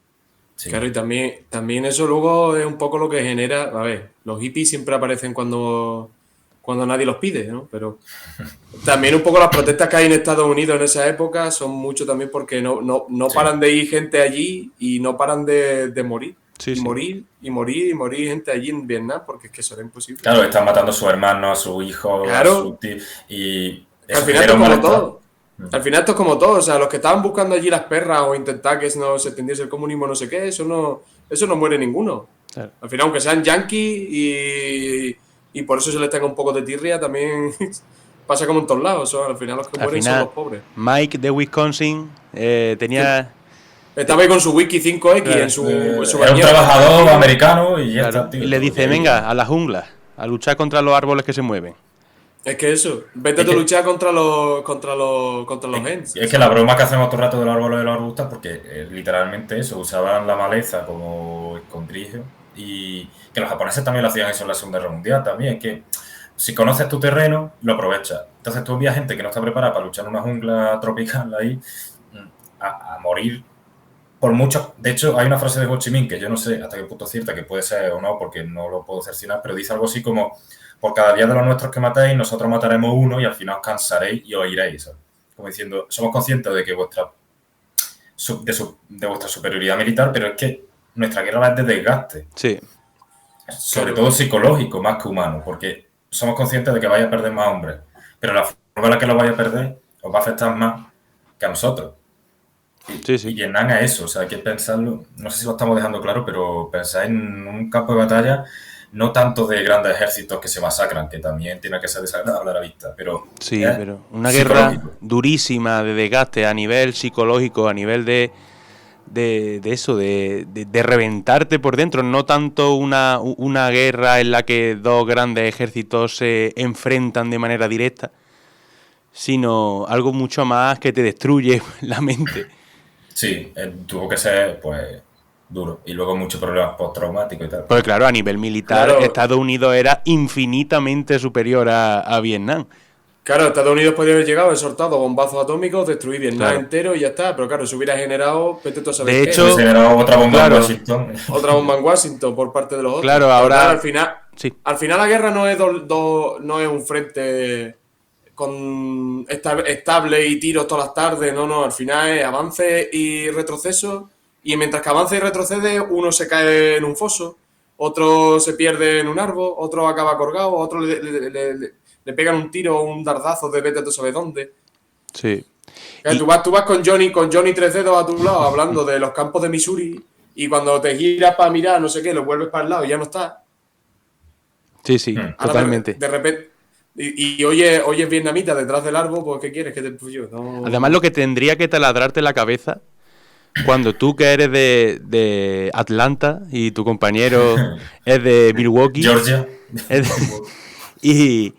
Sí. Claro, y también eso luego es un poco lo que genera... A ver, los hippies siempre aparecen cuando nadie los pide, ¿no? Pero también un poco las protestas que hay en Estados Unidos en esa época son mucho también porque no Sí. paran de ir gente allí y no paran de morir. Sí, y sí. morir gente allí en Vietnam porque es que eso era imposible. Claro, están matando a su hermano, a su hijo, Claro. a su tío. Y Al eso final genera esto es un como malestar. todo. Al final esto es como todo. O sea, los que estaban buscando allí las perras o intentar que no se extendiese el comunismo, no sé qué, eso no muere ninguno. Claro. Al final, aunque sean yanquis y por eso se les tenga un poco de tirria, también pasa como en todos lados. O sea, al final los que Al mueren son final, los pobres. Mike de Wisconsin tenía... Estaba ahí con su Wiki 5X Claro. en su Era un bañera. trabajador americano y ya Claro, está, tío. y le dice, venga, a la jungla, a luchar contra los árboles que se mueven. Es que eso, vete Es tú a que- luchar contra los Ents. Es que la broma que hacemos todo el rato de los árboles de los arbustos, porque literalmente eso, usaban la maleza como escondrijo y que los japoneses también lo hacían eso en la Segunda Guerra Mundial también, que si conoces tu terreno, lo aprovechas. Entonces tú envías gente que no está preparada para luchar en una jungla tropical ahí a morir por mucho. De hecho, hay una frase de Ho Chi Minh que yo no sé hasta qué punto es cierta, que puede ser o no, porque no lo puedo cerciorar, pero dice algo así como: por cada 10 de los nuestros que matéis, nosotros mataremos uno y al final os cansaréis y os iréis, ¿sabes? Como diciendo, somos conscientes de que de vuestra superioridad militar, pero es que nuestra guerra es de desgaste, Sí, sobre todo psicológico más que humano, porque somos conscientes de que vais a perder más hombres, pero la forma en la que lo vais a perder os va a afectar más que a nosotros. sí, Y sí. Vietnam es eso, o sea, hay que pensarlo, no sé si lo estamos dejando claro, pero pensar en un campo de batalla no tanto de grandes ejércitos que se masacran, que también tiene que ser desagradable a la vista, pero Sí, es pero una guerra psicológico. durísima de desgaste a nivel psicológico, a nivel de eso, de reventarte por dentro, no tanto una guerra en la que dos grandes ejércitos se enfrentan de manera directa, sino algo mucho más que te destruye la mente. Sí, tuvo que ser, pues, duro. Y luego muchos problemas postraumáticos y tal. Porque claro, a nivel militar, Claro, Estados Unidos era infinitamente superior a Vietnam. claro, Estados Unidos podría haber llegado, haber soltado bombazos atómicos, destruir Vietnam Claro. entero y ya está. Pero claro, se hubiera generado, vete tú a saber De qué. Hubiese hecho, generado otra bomba en claro, Washington. Otra bomba en Washington por parte de los otros. claro, Pero claro, ahora sí, al final la guerra no es, no es un frente estable y tiros todas las tardes. No, no, al final es avance y retroceso. Y mientras que avanza y retrocede, uno se cae en un foso, otro se pierde en un árbol, otro acaba colgado, otro le pegan un tiro o un dardazo de vete tú sabes dónde. sí. Tú Y vas con Johnny Tres Dedos a tu lado hablando de los campos de Missouri y cuando te giras para mirar, no sé qué, lo vuelves para el lado y ya no está. sí, sí, Hmm. Ahora totalmente. de repente. Y oyes vietnamita detrás del árbol, pues ¿qué quieres? Que te pues yo? Además, No. lo que tendría que taladrarte la cabeza cuando tú que eres de Atlanta y tu compañero es de Milwaukee Georgia. es de- y,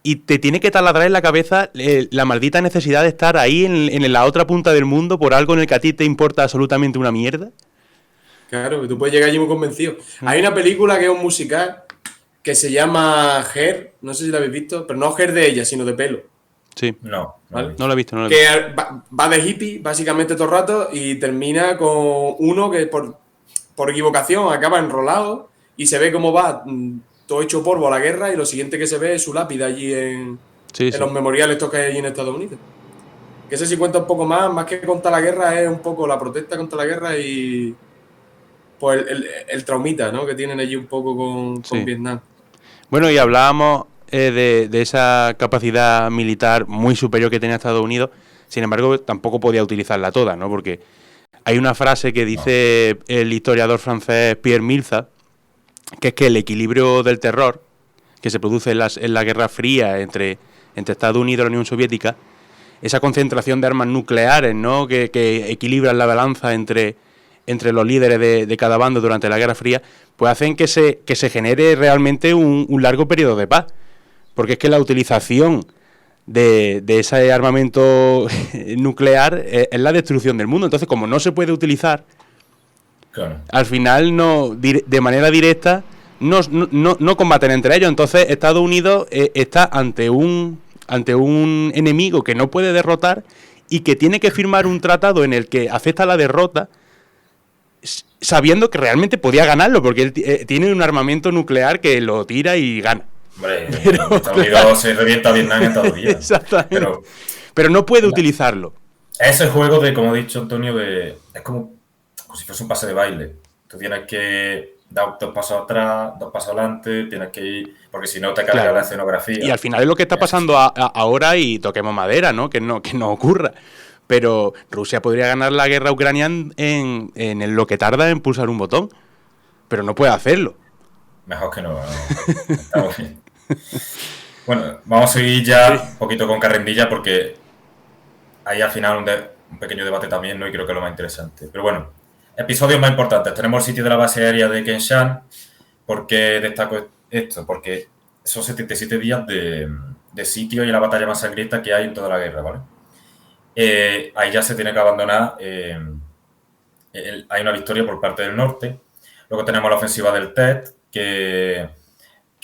y te tiene que taladrar en la cabeza la maldita necesidad de estar ahí en la otra punta del mundo por algo en el que a ti te importa absolutamente una mierda. Claro, tú puedes llegar allí muy convencido. Hay una película que es un musical que se llama Her, no sé si la habéis visto, pero no Her de ella, sino de pelo, Sí, No, no lo he ¿vale? no lo he visto, no lo he Que visto. va de hippie básicamente todo el rato y termina con uno que por equivocación acaba enrolado y se ve cómo va todo hecho polvo a la guerra y lo siguiente que se ve es su lápida allí Sí, en sí. los memoriales estos que hay allí en Estados Unidos. Que ese sí cuenta un poco más que contra la guerra, es un poco la protesta contra la guerra y pues el traumita, ¿no? Que tienen allí un poco con Sí. Vietnam. Bueno, y hablábamos de esa capacidad militar muy superior que tenía Estados Unidos. Sin embargo, tampoco podía utilizarla toda, ¿no? Porque hay una frase que No. dice el historiador francés Pierre Milza, que es que el equilibrio del terror que se produce en la Guerra Fría entre Estados Unidos y la Unión Soviética, esa concentración de armas nucleares, ¿no? Que equilibran la balanza entre los líderes de cada bando durante la Guerra Fría, pues hacen que se genere realmente un largo periodo de paz. Porque es que la utilización de ese armamento nuclear es la destrucción del mundo. Entonces, como no se puede utilizar, Claro. al final no de manera directa no combaten entre ellos. Entonces Estados Unidos está ante un enemigo que no puede derrotar y que tiene que firmar un tratado en el que acepta la derrota sabiendo que realmente podía ganarlo porque él tiene un armamento nuclear que lo tira y gana. Hombre, Pero, Estados Unidos se revienta a Vietnam en todos días. Exactamente. Pero Pero no puede utilizarlo. ese juego de, como ha dicho Antonio, es como si fuese un pase de baile. Tú tienes que dar 2 pasos atrás, 2 pasos adelante, tienes que ir, porque si no te carga Claro. la escenografía. Y al final es lo que está Eso pasando sí. ahora y toquemos madera, ¿no? Que no ocurra. Pero Rusia podría ganar la guerra ucraniana en lo que tarda en pulsar un botón. Pero no puede hacerlo. Mejor que no. Estamos bien. Bueno, vamos a seguir ya un poquito con Carrendilla porque hay al final un pequeño debate también, ¿no? Y creo que es lo más interesante. Pero bueno, episodios más importantes. Tenemos el sitio de la base aérea de Kenshan. ¿Por qué destaco esto? Porque son 77 días de sitio y la batalla más sangrienta que hay en toda la guerra, ¿vale? Ahí ya se tiene que abandonar, hay una victoria por parte del norte. Luego tenemos la ofensiva del Tet, que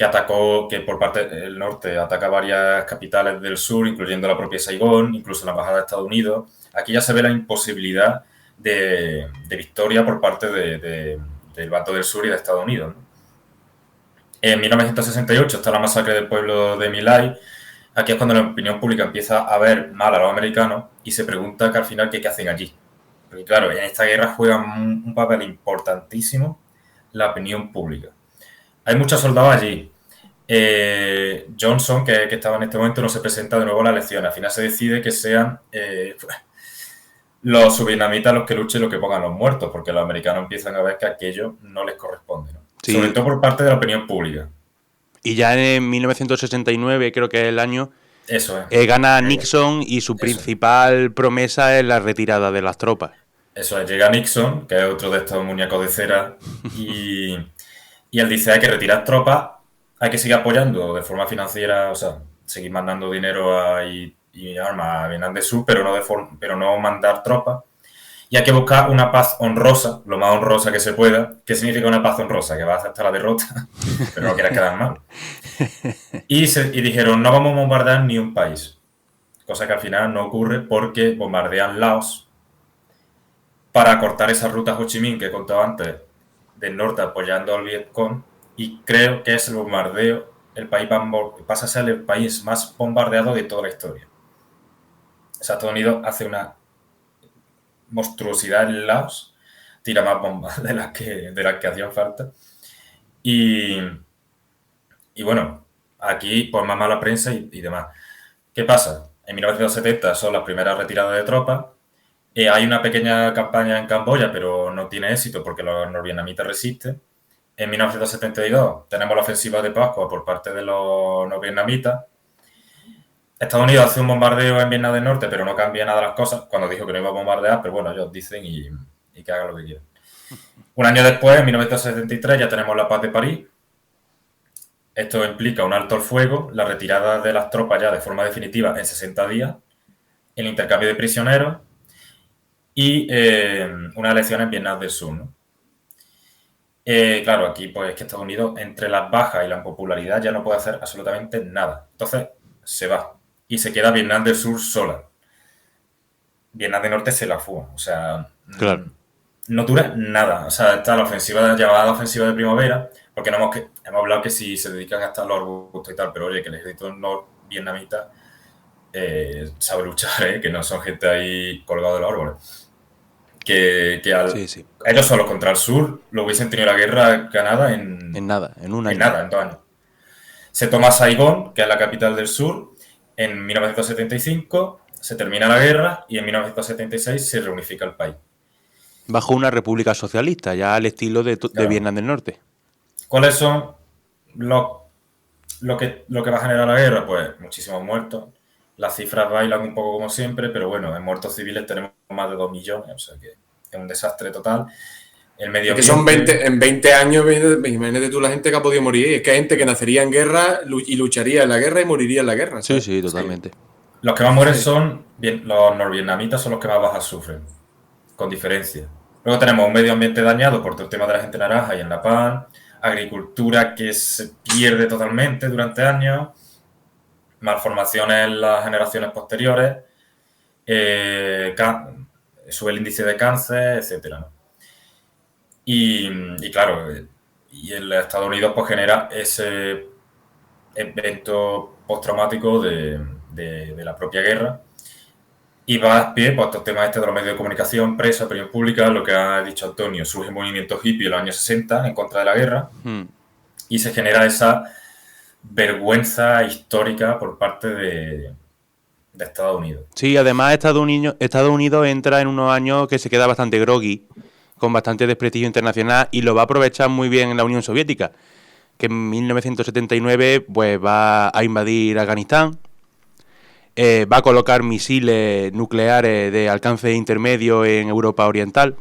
atacó, que por parte del norte ataca varias capitales del sur, incluyendo la propia Saigón, incluso la embajada de Estados Unidos. Aquí ya se ve la imposibilidad de victoria por parte del bando del sur y de Estados Unidos, ¿no? En 1968 está la masacre del pueblo de My Lai. Aquí es cuando la opinión pública empieza a ver mal a los americanos y se pregunta que al final qué hacen allí. Porque claro, en esta guerra juega un papel importantísimo la opinión pública. Hay muchos soldados allí. Johnson, que estaba en este momento, no se presenta de nuevo a la elección. Al final se decide que sean los subvietnamitas los que luchen y los que pongan los muertos, porque los americanos empiezan a ver que aquello no les corresponde, ¿no? Sí. Sobre todo por parte de la opinión pública. Y ya en 1969, creo que es el año, eso es. Gana Nixon y su principal promesa es la retirada de las tropas. Eso es, llega Nixon, que es otro de estos muñecos de cera, y él dice hay que retirar tropas, hay que seguir apoyando de forma financiera, o sea, seguir mandando dinero y armas a Vietnam del Sur, pero no mandar tropas. Y hay que buscar una paz honrosa, lo más honrosa que se pueda. ¿Qué significa una paz honrosa? Que va a aceptar la derrota, pero no quieras quedar mal. Y dijeron, no vamos a bombardear ni un país. Cosa que al final no ocurre porque bombardean Laos para cortar esa ruta Ho Chi Minh que he contado antes, del norte apoyando al Vietcong. Y creo que es el bombardeo, pasa a ser el país más bombardeado de toda la historia. Estados Unidos hace una monstruosidad en Laos, tira más bombas de las que hacían falta. Y bueno, aquí pues más mala prensa y demás. ¿Qué pasa? En 1970 son las primeras retiradas de tropas. Hay una pequeña campaña en Camboya, pero no tiene éxito porque los norvietnamitas resisten. En 1972 tenemos la ofensiva de Pascua por parte de los norvietnamitas. Estados Unidos hace un bombardeo en Vietnam del Norte, pero no cambia nada las cosas, cuando dijo que no iba a bombardear, pero bueno, ellos dicen y que hagan lo que quieran. Un año después, en 1973, ya tenemos la paz de París. Esto implica un alto al fuego, la retirada de las tropas ya de forma definitiva en 60 días, el intercambio de prisioneros y unas elecciones en Vietnam del Sur, ¿no? Claro, aquí pues es que Estados Unidos, entre las bajas y la impopularidad, ya no puede hacer absolutamente nada. Entonces, se va. Y se queda Vietnam del Sur sola. Vietnam del Norte se la fuga. O sea, claro, no dura nada. O sea, está la ofensiva llamada la ofensiva de primavera, porque hemos hablado que si se dedican a estar los arbustos y tal, pero oye, que el ejército vietnamita sabe luchar, que no son gente ahí colgado de los árboles. Sí. Ellos solos contra el sur lo hubiesen tenido la guerra ganada en nada, en un año. En nada, en 2 años. Se toma Saigón, que es la capital del sur, en 1975, se termina la guerra y en 1976 se reunifica el país. Bajo una república socialista, ya al estilo de Vietnam del Norte. ¿Cuáles son lo que va a generar la guerra? Pues muchísimos muertos. Las cifras bailan un poco como siempre, pero bueno, en muertos civiles tenemos más de 2 millones, o sea que es un desastre total. El medio ambiente... que son en 20 años, imagínate tú la gente que ha podido morir. Es que hay gente que nacería en guerra y lucharía en la guerra y moriría en la guerra, ¿sabes? Sí, totalmente. Sí. Los que más mueren son los norvietnamitas, son los que más bajas sufren, con diferencia. Luego tenemos un medio ambiente dañado por todo el tema de la gente naranja y en La Paz, agricultura que se pierde totalmente durante años, malformaciones en las generaciones posteriores, sube el índice de cáncer, etcétera, ¿no? Y claro, y en Estados Unidos pues genera ese evento postraumático de la propia guerra y va a pie pues estos temas de los medios de comunicación, prensa, opinión pública, lo que ha dicho Antonio, surge un movimiento hippie en los años 60 en contra de la guerra y se genera esa vergüenza histórica por parte de Estados Unidos. Sí, además Estados Unidos entra en unos años que se queda bastante groggy, con bastante desprestigio internacional y lo va a aprovechar muy bien en la Unión Soviética, que en 1979 pues va a invadir Afganistán, va a colocar misiles nucleares de alcance intermedio en Europa Oriental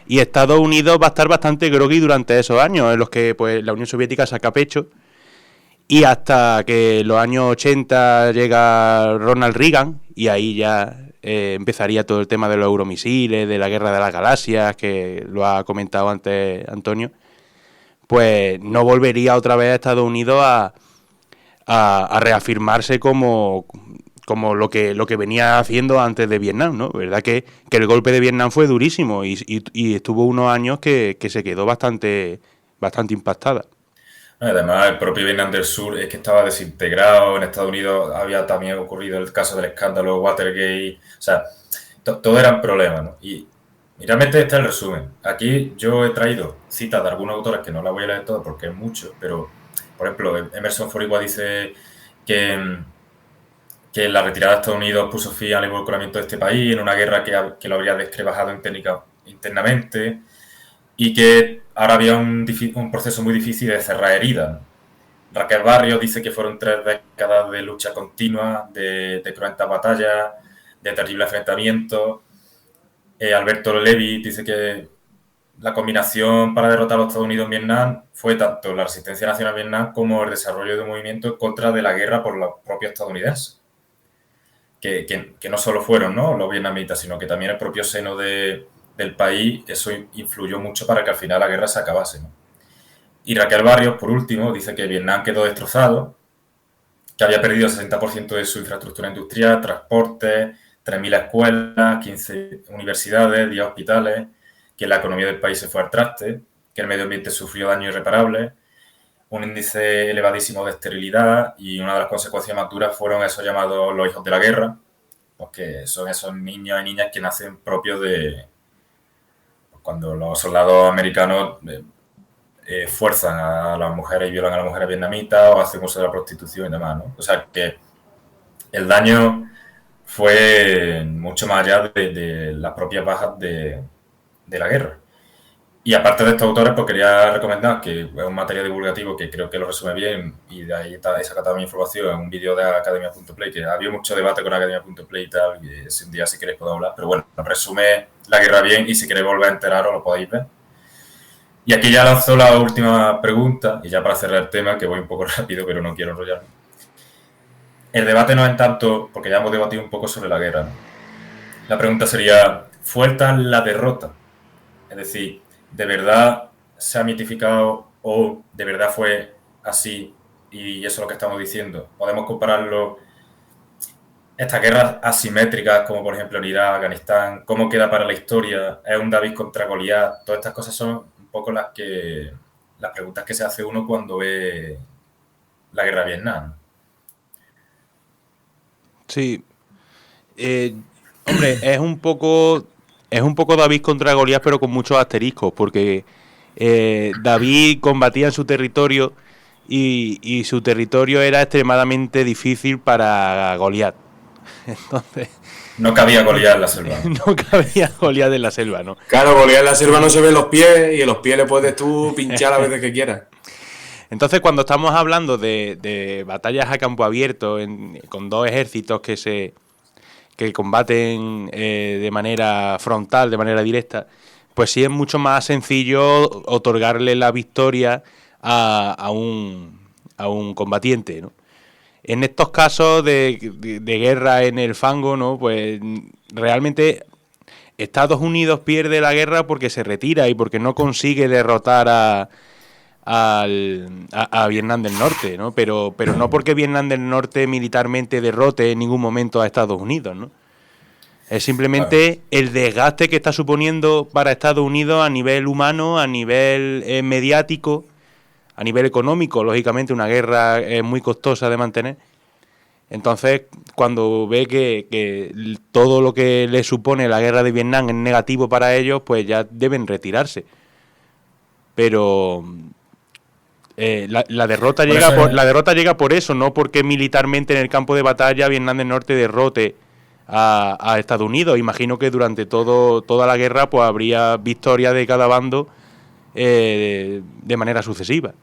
y Estados Unidos va a estar bastante groggy durante esos años en los que pues la Unión Soviética saca pecho Y hasta que los años 80 llega Ronald Reagan, y ahí ya empezaría todo el tema de los euromisiles, de la guerra de las galaxias, que lo ha comentado antes Antonio, pues no volvería otra vez a Estados Unidos a reafirmarse como lo que venía haciendo antes de Vietnam, ¿no? Verdad que el golpe de Vietnam fue durísimo y estuvo unos años que se quedó bastante impactada. Además, el propio Vietnam del Sur es que estaba desintegrado. En Estados Unidos había también ocurrido el caso del escándalo Watergate. O sea, todo eran problemas, ¿no? Y realmente este es el resumen. Aquí yo he traído citas de algunos autores que no las voy a leer todas porque es mucho, pero, por ejemplo, Emerson Forigua dice que la retirada de Estados Unidos puso fin al involucramiento de este país en una guerra que lo habría descrebajado internamente y que ahora había un proceso muy difícil de cerrar heridas. Raquel Barrios dice que fueron 3 décadas de lucha continua, de cruentas batallas, de terribles enfrentamientos. Alberto Levy dice que la combinación para derrotar a los Estados Unidos en Vietnam fue tanto la resistencia nacional a Vietnam como el desarrollo de un movimiento en contra de la guerra por los propios estadounidenses. Que no solo fueron, ¿no?, los vietnamitas, sino que también el propio seno del país, eso influyó mucho para que al final la guerra se acabase, ¿no? Y Raquel Barrios, por último, dice que Vietnam quedó destrozado, que había perdido el 60% de su infraestructura industrial, transporte, 3.000 escuelas, 15 universidades, 10 hospitales, que la economía del país se fue al traste, que el medio ambiente sufrió daños irreparables, un índice elevadísimo de esterilidad y una de las consecuencias más duras fueron esos llamados los hijos de la guerra, porque son esos niños y niñas que nacen propios de cuando los soldados americanos fuerzan a las mujeres y violan a las mujeres vietnamitas o hacen uso de la prostitución y demás, ¿no? O sea que el daño fue mucho más allá de las propias bajas de la guerra. Y aparte de estos autores, pues quería recomendar que es un material divulgativo que creo que lo resume bien y de ahí he sacado mi información en un vídeo de Academia.play, que había mucho debate con Academia.play y tal, y si un día si queréis puedo hablar, pero bueno, resume la guerra bien y si queréis volver a enteraros lo podéis ver. Y aquí ya lanzo la última pregunta, y ya para cerrar el tema, que voy un poco rápido, pero no quiero enrollarme. El debate no es tanto, porque ya hemos debatido un poco sobre la guerra, ¿no? La pregunta sería, ¿fue tal la derrota? Es decir, ¿de verdad se ha mitificado o de verdad fue así y eso es lo que estamos diciendo? Podemos compararlo, estas guerras asimétricas, como por ejemplo en Irak, Afganistán, ¿cómo queda para la historia? ¿Es un David contra Goliat? Todas estas cosas son un poco las preguntas que se hace uno cuando ve la guerra de Vietnam. Sí. Hombre, es un poco David contra Goliat, pero con muchos asteriscos, porque David combatía en su territorio y su territorio era extremadamente difícil para Goliat. Entonces, no cabía Goliat en la selva. No cabía Goliat en la selva, ¿no? Claro, Goliat en la selva no se ven los pies y en los pies le puedes tú pinchar a veces que quieras. Entonces, cuando estamos hablando de batallas a campo abierto con dos ejércitos que combaten de manera frontal, de manera directa, pues sí es mucho más sencillo otorgarle la victoria a un combatiente, ¿no? En estos casos de guerra en el fango, ¿no?, pues realmente Estados Unidos pierde la guerra porque se retira y porque no consigue derrotar a Vietnam del Norte, ¿no? Pero no porque Vietnam del Norte militarmente derrote en ningún momento a Estados Unidos, ¿no? Es simplemente el desgaste que está suponiendo para Estados Unidos a nivel humano, a nivel mediático, a nivel económico. Lógicamente una guerra es muy costosa de mantener. Entonces, cuando ve que todo lo que le supone la guerra de Vietnam es negativo para ellos, pues ya deben retirarse. Pero la derrota llega por eso, no porque militarmente en el campo de batalla Vietnam del Norte derrote a Estados Unidos. Imagino que durante toda la guerra pues habría victorias de cada bando de manera sucesiva.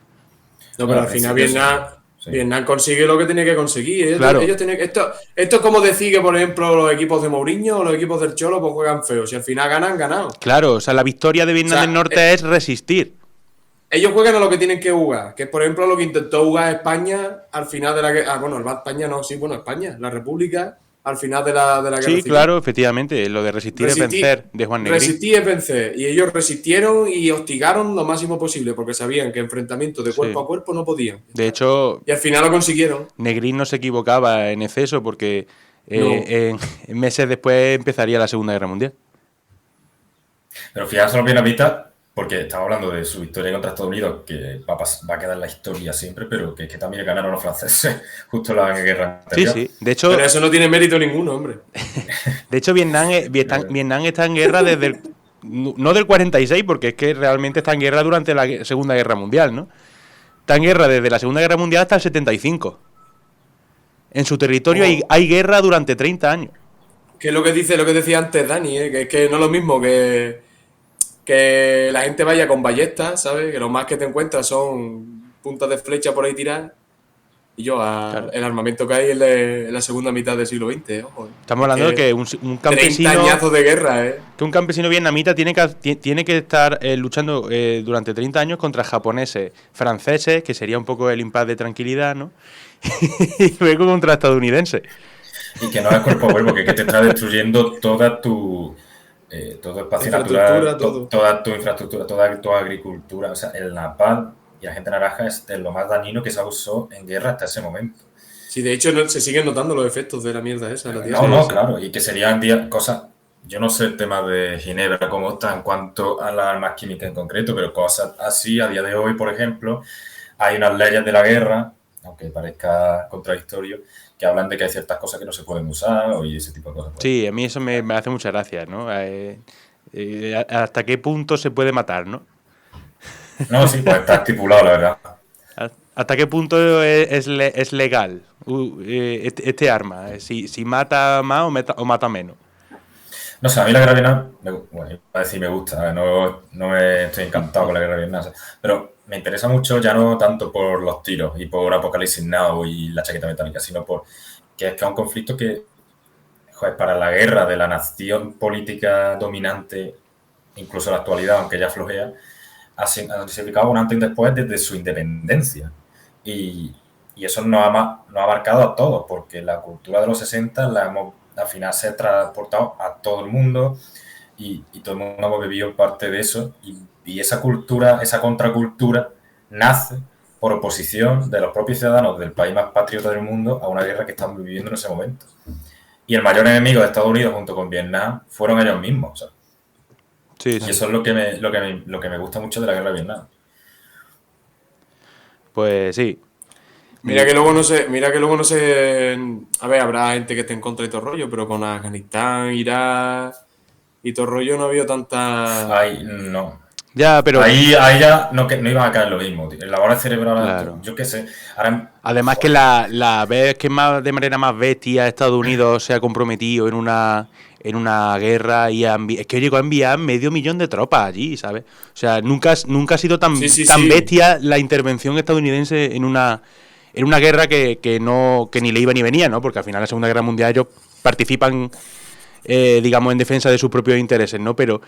No, pero al final Vietnam consigue lo que tiene que conseguir. Claro. Esto es como decir que, por ejemplo, los equipos de Mourinho o los equipos del Cholo pues juegan feo. Si al final ganan, ganado. Claro, o sea, la victoria de Vietnam del Norte es resistir. ellos juegan a lo que tienen que jugar, que es por ejemplo lo que intentó jugar España al final de la guerra. Bueno, España no, sí, bueno, España, la República, al final de la guerra Sí, civil. claro, efectivamente, lo de resistir es vencer de Juan Negrín. Resistir es vencer. Y ellos resistieron y hostigaron lo máximo posible, porque sabían que enfrentamientos de cuerpo a cuerpo no podían. De hecho, y al final lo consiguieron. Negrín no se equivocaba en exceso porque en meses después empezaría la Segunda Guerra Mundial. Pero fijaos en los vietnamitas, porque estamos hablando de su historia contra Estados Unidos, que va a quedar en la historia siempre, pero que también ganaron los franceses justo en la guerra anterior. Sí. De hecho, pero eso no tiene mérito ninguno, hombre. De hecho, Vietnam está en guerra desde no del 46, porque es que realmente está en guerra durante la Segunda Guerra Mundial, ¿no? Está en guerra desde la Segunda Guerra Mundial hasta el 75. En su territorio hay guerra durante 30 años. Que es lo que decía antes Dani, que es que no es lo mismo que la gente vaya con ballestas, ¿sabes? Que lo más que te encuentras son puntas de flecha por ahí tiradas. Y claro. El armamento que hay en la segunda mitad del siglo XX, ojo. Estamos hablando de que un campesino... 30 añazos de guerra, Que un campesino vietnamita tiene que estar luchando durante 30 años contra japoneses, franceses, que sería un poco el impas de tranquilidad, ¿no? Y luego contra estadounidenses. Y que no es cuerpo a cuerpo, que te está destruyendo toda tu... todo espacio natural, toda tu infraestructura, toda tu agricultura. O sea, el napalm y la gente naranja es de lo más dañino que se usó en guerra hasta ese momento. Sí, de hecho se siguen notando los efectos de la mierda esa. Claro, y que serían cosas, yo no sé el tema de Ginebra cómo está en cuanto a las armas químicas en concreto, pero cosas así a día de hoy, por ejemplo, hay unas leyes de la guerra, aunque parezca contradictorio, que hablan de que hay ciertas cosas que no se pueden usar y ese tipo de cosas. Sí, a mí eso me hace mucha gracia, ¿no? ¿Hasta qué punto se puede matar, no? No, sí, pues está estipulado, la verdad. ¿Hasta qué punto es legal este arma? Si mata más o mata menos. No sé, a mí la guerra de Vietnam, bueno, iba a decir me gusta, no estoy encantado con la guerra de Vietnam, pero me interesa mucho ya no tanto por los tiros y por Apocalipsis Now y la chaqueta metálica, sino por que es un conflicto que, joder, para la guerra de la nación política dominante, incluso en la actualidad, aunque ya flojea, ha significado un antes y un después desde su independencia. Y eso nos ha marcado a todos, porque la cultura de los 60 al final se ha transportado a todo el mundo y todo el mundo hemos vivido parte de eso. Y esa cultura, esa contracultura, nace por oposición de los propios ciudadanos del país más patriota del mundo a una guerra que estamos viviendo en ese momento. Y el mayor enemigo de Estados Unidos junto con Vietnam fueron ellos mismos, ¿sabes? Sí. Y eso es lo que me gusta mucho de la guerra de Vietnam. Pues sí. Mira que luego no sé. A ver, habrá gente que esté en contra de todo el rollo, pero con Afganistán, Irak y todo el rollo no ha habido tanta. Ay, no. Ya, pero. Ahí ya no iban a caer lo mismo, tío. El lavado cerebral, claro. Yo qué sé. Además que la vez que de manera más bestia Estados Unidos se ha comprometido en una guerra y es que llegó a enviar 500.000 de tropas allí, ¿sabes? O sea, nunca ha sido tan bestia la intervención estadounidense en una guerra que ni le iba ni venía, ¿no? Porque al final en la Segunda Guerra Mundial ellos participan, digamos, en defensa de sus propios intereses, ¿no? Pero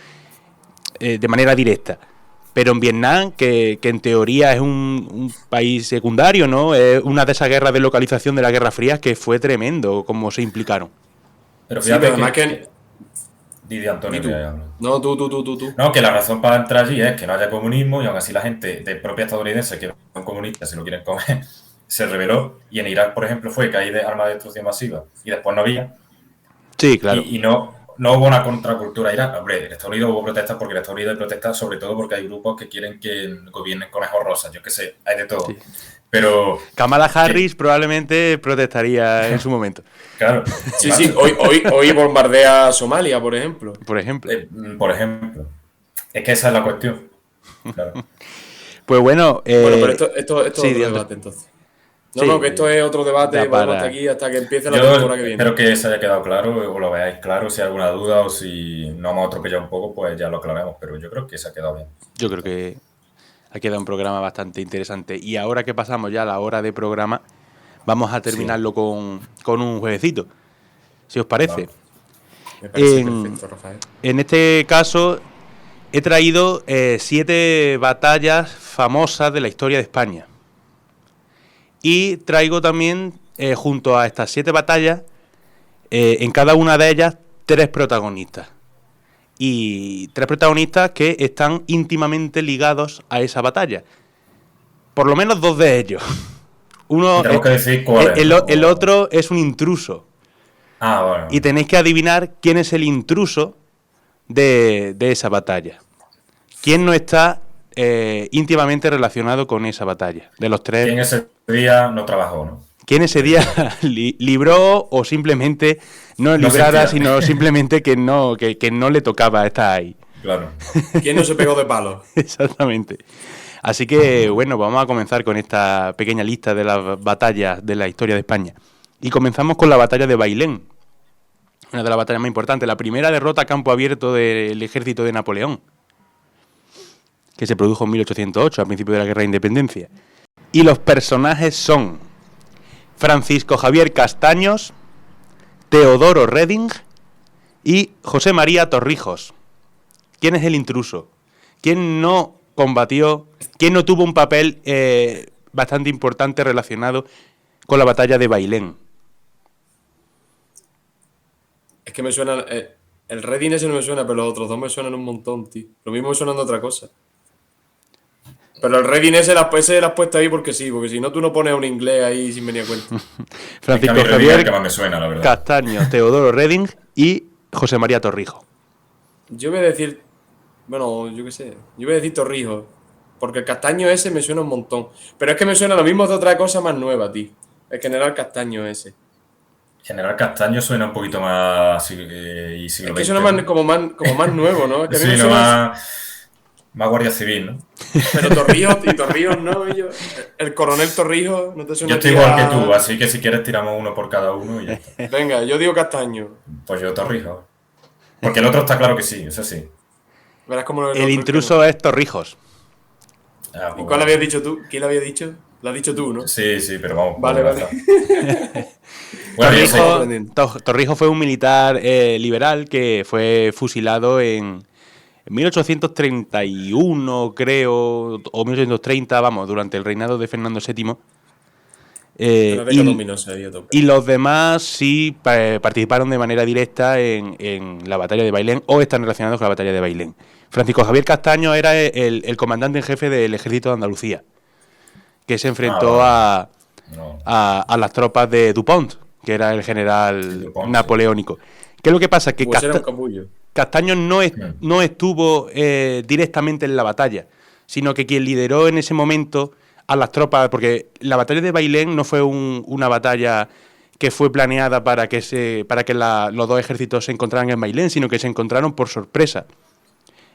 de manera directa. Pero en Vietnam, que en teoría es un país secundario, ¿no? Es una de esas guerras de localización de la Guerra Fría que fue tremendo cómo se implicaron. Pero fíjate además que... Didi Antonio, que habla. No, tú. No, que la razón para entrar allí es que no haya comunismo y aún así la gente de propia estadounidense que son comunistas, si lo quieren comer, se rebeló. Y en Irak, por ejemplo, fue que hay armas de destrucción masiva y después no había. Sí, claro. Y no hubo una contracultura Irak. Hombre, en Estados Unidos hubo protestas porque en Estados Unidos hay protestas sobre todo porque hay grupos que quieren que gobiernen conejos rosas. Yo qué sé, hay de todo. Sí. Pero Kamala Harris probablemente protestaría en su momento. Claro. Sí, hoy bombardea Somalia, por ejemplo. Por ejemplo. Es que esa es la cuestión. Claro. Pues bueno... pero esto es otro debate, entonces. Que esto es otro debate, podemos aquí hasta que empiece la temporada que viene. Espero que se haya quedado claro o lo veáis claro. Si hay alguna duda o si no hemos atropellado un poco, pues ya lo aclaramos. Pero yo creo que se ha quedado bien. Yo creo que ha quedado un programa bastante interesante. Y ahora que pasamos ya a la hora de programa, vamos a terminarlo con un jueguecito, si os parece. Me parece perfecto, Rafael. En este caso, he traído 7 batallas famosas de la historia de España. Y traigo también, junto a estas 7 batallas, en cada una de ellas, 3 protagonistas. Y 3 protagonistas que están íntimamente ligados a esa batalla. Por lo menos 2 de ellos. Uno, tenemos que decir cuál es. El otro es un intruso. Ah, bueno. Y tenéis que adivinar quién es el intruso de esa batalla. ¿Quién no está íntimamente relacionado con esa batalla? De los 3. ¿Quién ese día no trabajó, no? ¿Quién ese día libró o simplemente no librara, sino simplemente que no le tocaba estar ahí? Claro. ¿Quién no se pegó de palo? Exactamente. Así que, bueno, vamos a comenzar con esta pequeña lista de las batallas de la historia de España. Y comenzamos con la batalla de Bailén. Una de las batallas más importantes. La primera derrota a campo abierto del ejército de Napoleón, que se produjo en 1808, al principio de la Guerra de Independencia. Y los personajes son Francisco Javier Castaños, Teodoro Reding y José María Torrijos. ¿Quién es el intruso? ¿Quién no combatió? ¿Quién no tuvo un papel bastante importante relacionado con la batalla de Bailén? Es que me suena... el Reading ese no me suena, pero los otros 2 me suenan un montón, tío. Lo mismo me suenan de otra cosa. Pero el Reading ese lo has puesto ahí porque sí, porque si no tú no pones un inglés ahí sin venir a cuenta. Francisco Es que a mí Javier que más me suena, la verdad. Castaños, Teodoro Reding y José María Torrijos. Yo voy a decir... Bueno, yo qué sé. Yo voy a decir Torrijos. Porque el Castaño ese me suena un montón. Pero es que me suena lo mismo de otra cosa más nueva, tío. El general Castaño ese. General Castaño suena un poquito más... y es que suena más, como más nuevo, ¿no? Es que a mí sí, me no suena... más Guardia Civil, ¿no? Pero Torrijos no, el coronel Torrijos no te suena. Yo estoy igual que tú, así que si quieres tiramos uno por cada uno y ya está. Venga, yo digo Castaño. Pues yo Torrijos. Porque el otro está claro que sí, eso sí. Verás cómo El intruso es Torrijos. Ah, ¿Y cuál habías dicho tú? ¿Quién lo había dicho? Lo has dicho tú, ¿no? Sí, pero vamos. Vale. Bueno, Torrijos fue un militar liberal que fue fusilado en 1831, creo, o 1830, vamos, durante el reinado de Fernando VII. Y los demás sí participaron de manera directa en la batalla de Bailén o están relacionados con la batalla de Bailén. Francisco Javier Castaño era el comandante en jefe del ejército de Andalucía, que se enfrentó a las tropas de Dupont, que era el general napoleónico. ¿Qué es lo que pasa? Que Castaño no estuvo directamente en la batalla, sino que quien lideró en ese momento a las tropas, porque la batalla de Bailén no fue una batalla que fue planeada para que los 2 ejércitos se encontraran en Bailén, sino que se encontraron por sorpresa.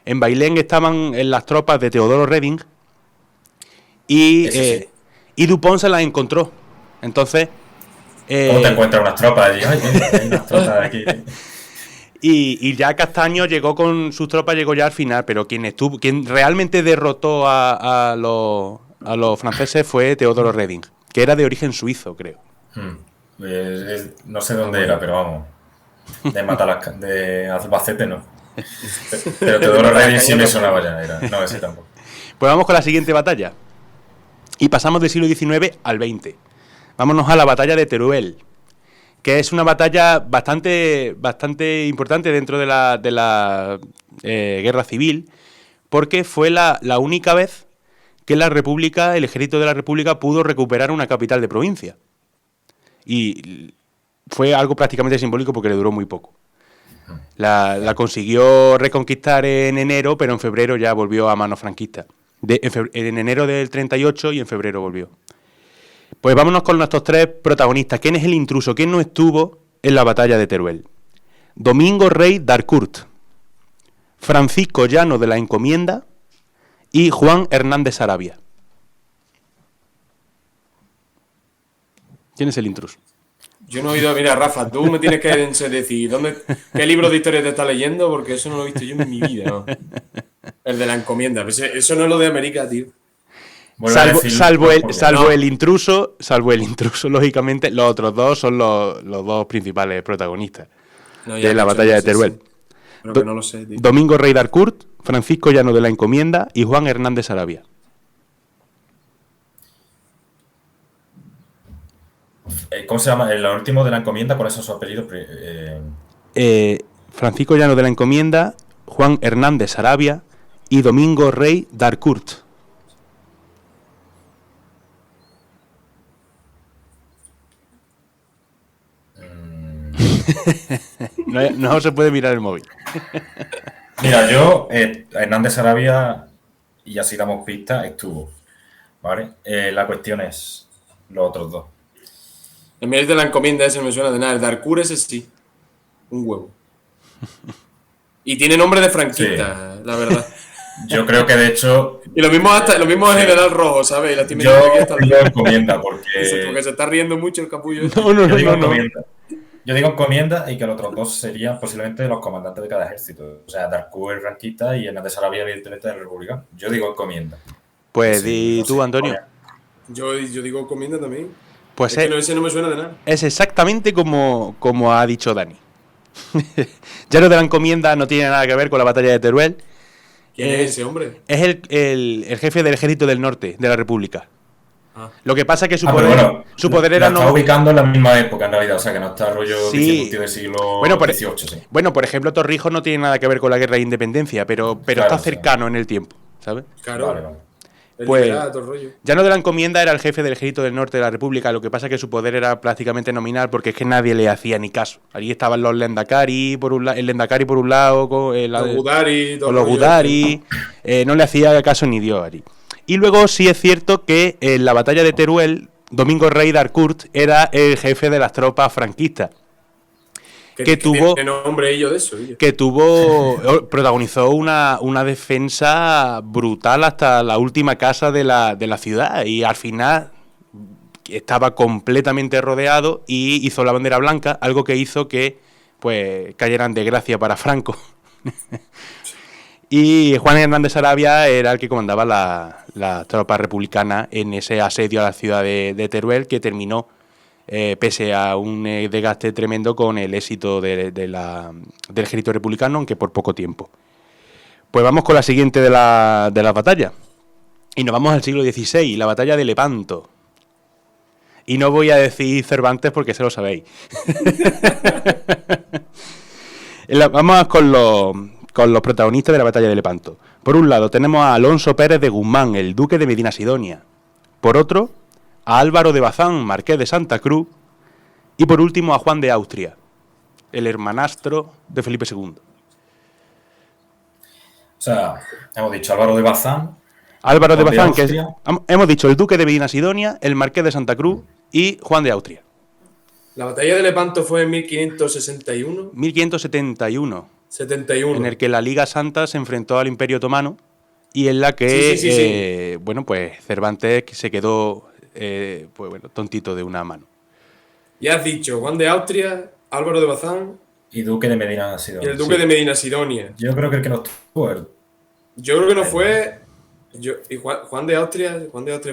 En Bailén estaban en las tropas de Teodoro Reding y Dupont se las encontró. Entonces... ¿cómo te encuentras unas tropas allí? Ay, hay unas tropas aquí. Y ya Castaño llegó con sus tropas, llegó ya al final, pero quien realmente derrotó a los franceses fue Teodoro Reding, que era de origen suizo, creo. No sé dónde era, pero vamos. De Albacete no. Pero Teodoro Reding sí me sonaba ya. No, ese tampoco. Pues vamos con la siguiente batalla. Y pasamos del siglo XIX al XX. Vámonos a la batalla de Teruel, que es una batalla bastante importante dentro de la guerra civil, porque fue la única vez que el ejército de la República pudo recuperar una capital de provincia. Y fue algo prácticamente simbólico porque le duró muy poco. La consiguió reconquistar en enero, pero en febrero ya volvió a manos franquistas. En enero del 38 y en febrero volvió. Pues vámonos con nuestros 3 protagonistas. ¿Quién es el intruso? ¿Quién no estuvo en la batalla de Teruel? Domingo Rey d'Harcourt, Francisco Llano de la Encomienda y Juan Hernández Arabia. ¿Quién es el intruso? Yo no he oído... Mira, Rafa, tú me tienes que decir qué libro de historia te estás leyendo, porque eso no lo he visto yo en mi vida, ¿no? El de la encomienda. Eso no es lo de América, tío. Salvo el intruso, lógicamente, los otros 2 son los 2 principales protagonistas de la batalla de Teruel. Pero que no lo sé, tío. Domingo Rey d'Harcourt, Francisco Llano de la Encomienda y Juan Hernández Sarabia. ¿Cómo se llama? El último de la encomienda, ¿cuáles son sus apellidos? Francisco Llano de la Encomienda, Juan Hernández Sarabia y Domingo Rey d'Harcourt. No se puede mirar el móvil. Mira, yo, Hernández Sarabia, y así damos pista, estuvo. ¿Vale? La cuestión es los otros dos. El Miguel de la Encomienda ese no me suena de nada. El d'Harcourt ese sí. Un huevo. Y tiene nombre de franquista, la verdad. Yo creo que de hecho. Y lo mismo el General Rojo, ¿sabes? Y la estoy metiendo aquí hasta yo encomienda porque se está riendo mucho el capullo. Yo digo encomienda y que los otros dos serían posiblemente los comandantes de cada ejército. O sea, d'Harcourt el franquista y Hernández Sarabia, evidentemente, el republicano. Yo digo encomienda. Pues Sí, di tú, Antonio. Yo digo encomienda también. Pues ese no me suena de nada. Es exactamente como ha dicho Dani. Llano de la Encomienda no tiene nada que ver con la batalla de Teruel. ¿Quién es ese hombre? Es el jefe del ejército del norte de la República. Ah. Lo que pasa es que su poder la era está ubicando en la misma época, en realidad. O sea, que no está rollo Sí. del siglo Bueno, XVIII. Sí. Bueno, por ejemplo, Torrijos no tiene nada que ver con la guerra de independencia, pero Claro, está sí. cercano en el tiempo, ¿sabes? Claro. Vale. El Pues- literato, el rollo. Llano de la Encomienda era el jefe del ejército del norte de la República, lo que pasa es que su poder era prácticamente nominal porque es que nadie le hacía ni caso. Allí estaban los Lendakari por un lado, el Lendakari por un lado, con Los Gudari, todo con el los rollo. Gudari, no le hacía caso ni Dios allí. Y luego sí es cierto que en la batalla de Teruel, Domingo Rey d'Harcourt era el jefe de las tropas franquistas. que tuvo- Tiene nombre ello de eso. Ello. Que protagonizó una defensa brutal hasta la última casa de la ciudad y al final estaba completamente rodeado y hizo la bandera blanca, algo que hizo que pues cayera en desgracia para Franco. Y Juan Hernández Sarabia era el que comandaba la tropa republicana en ese asedio a la ciudad de Teruel, que terminó pese a un desgaste tremendo con el éxito del ejército republicano, aunque por poco tiempo. Pues vamos con la siguiente de la batalla. Y nos vamos al siglo XVI, la batalla de Lepanto. Y no voy a decir Cervantes porque se lo sabéis. Vamos con los protagonistas de la batalla de Lepanto. Por un lado tenemos a Alonso Pérez de Guzmán, el duque de Medina Sidonia. Por otro, a Álvaro de Bazán, marqués de Santa Cruz, y por último a Juan de Austria, el hermanastro de Felipe II. O sea, hemos dicho Álvaro de Bazán. Álvaro de Juan de Bazán, que es, Austria. hemos dicho el duque de Medina Sidonia, el marqués de Santa Cruz y Juan de Austria. La batalla de Lepanto fue en 1561. 1571, 71. en el que la Liga Santa se enfrentó al Imperio Otomano y en la que, Sí. bueno, pues Cervantes se quedó, pues bueno, tontito de una mano. Ya has dicho, Juan de Austria, Álvaro de Bazán Y duque de Medina y Sidonia. el duque de Medina Sidonia. Yo creo que el que no estuvo. Yo creo que no fue. Y Juan de Austria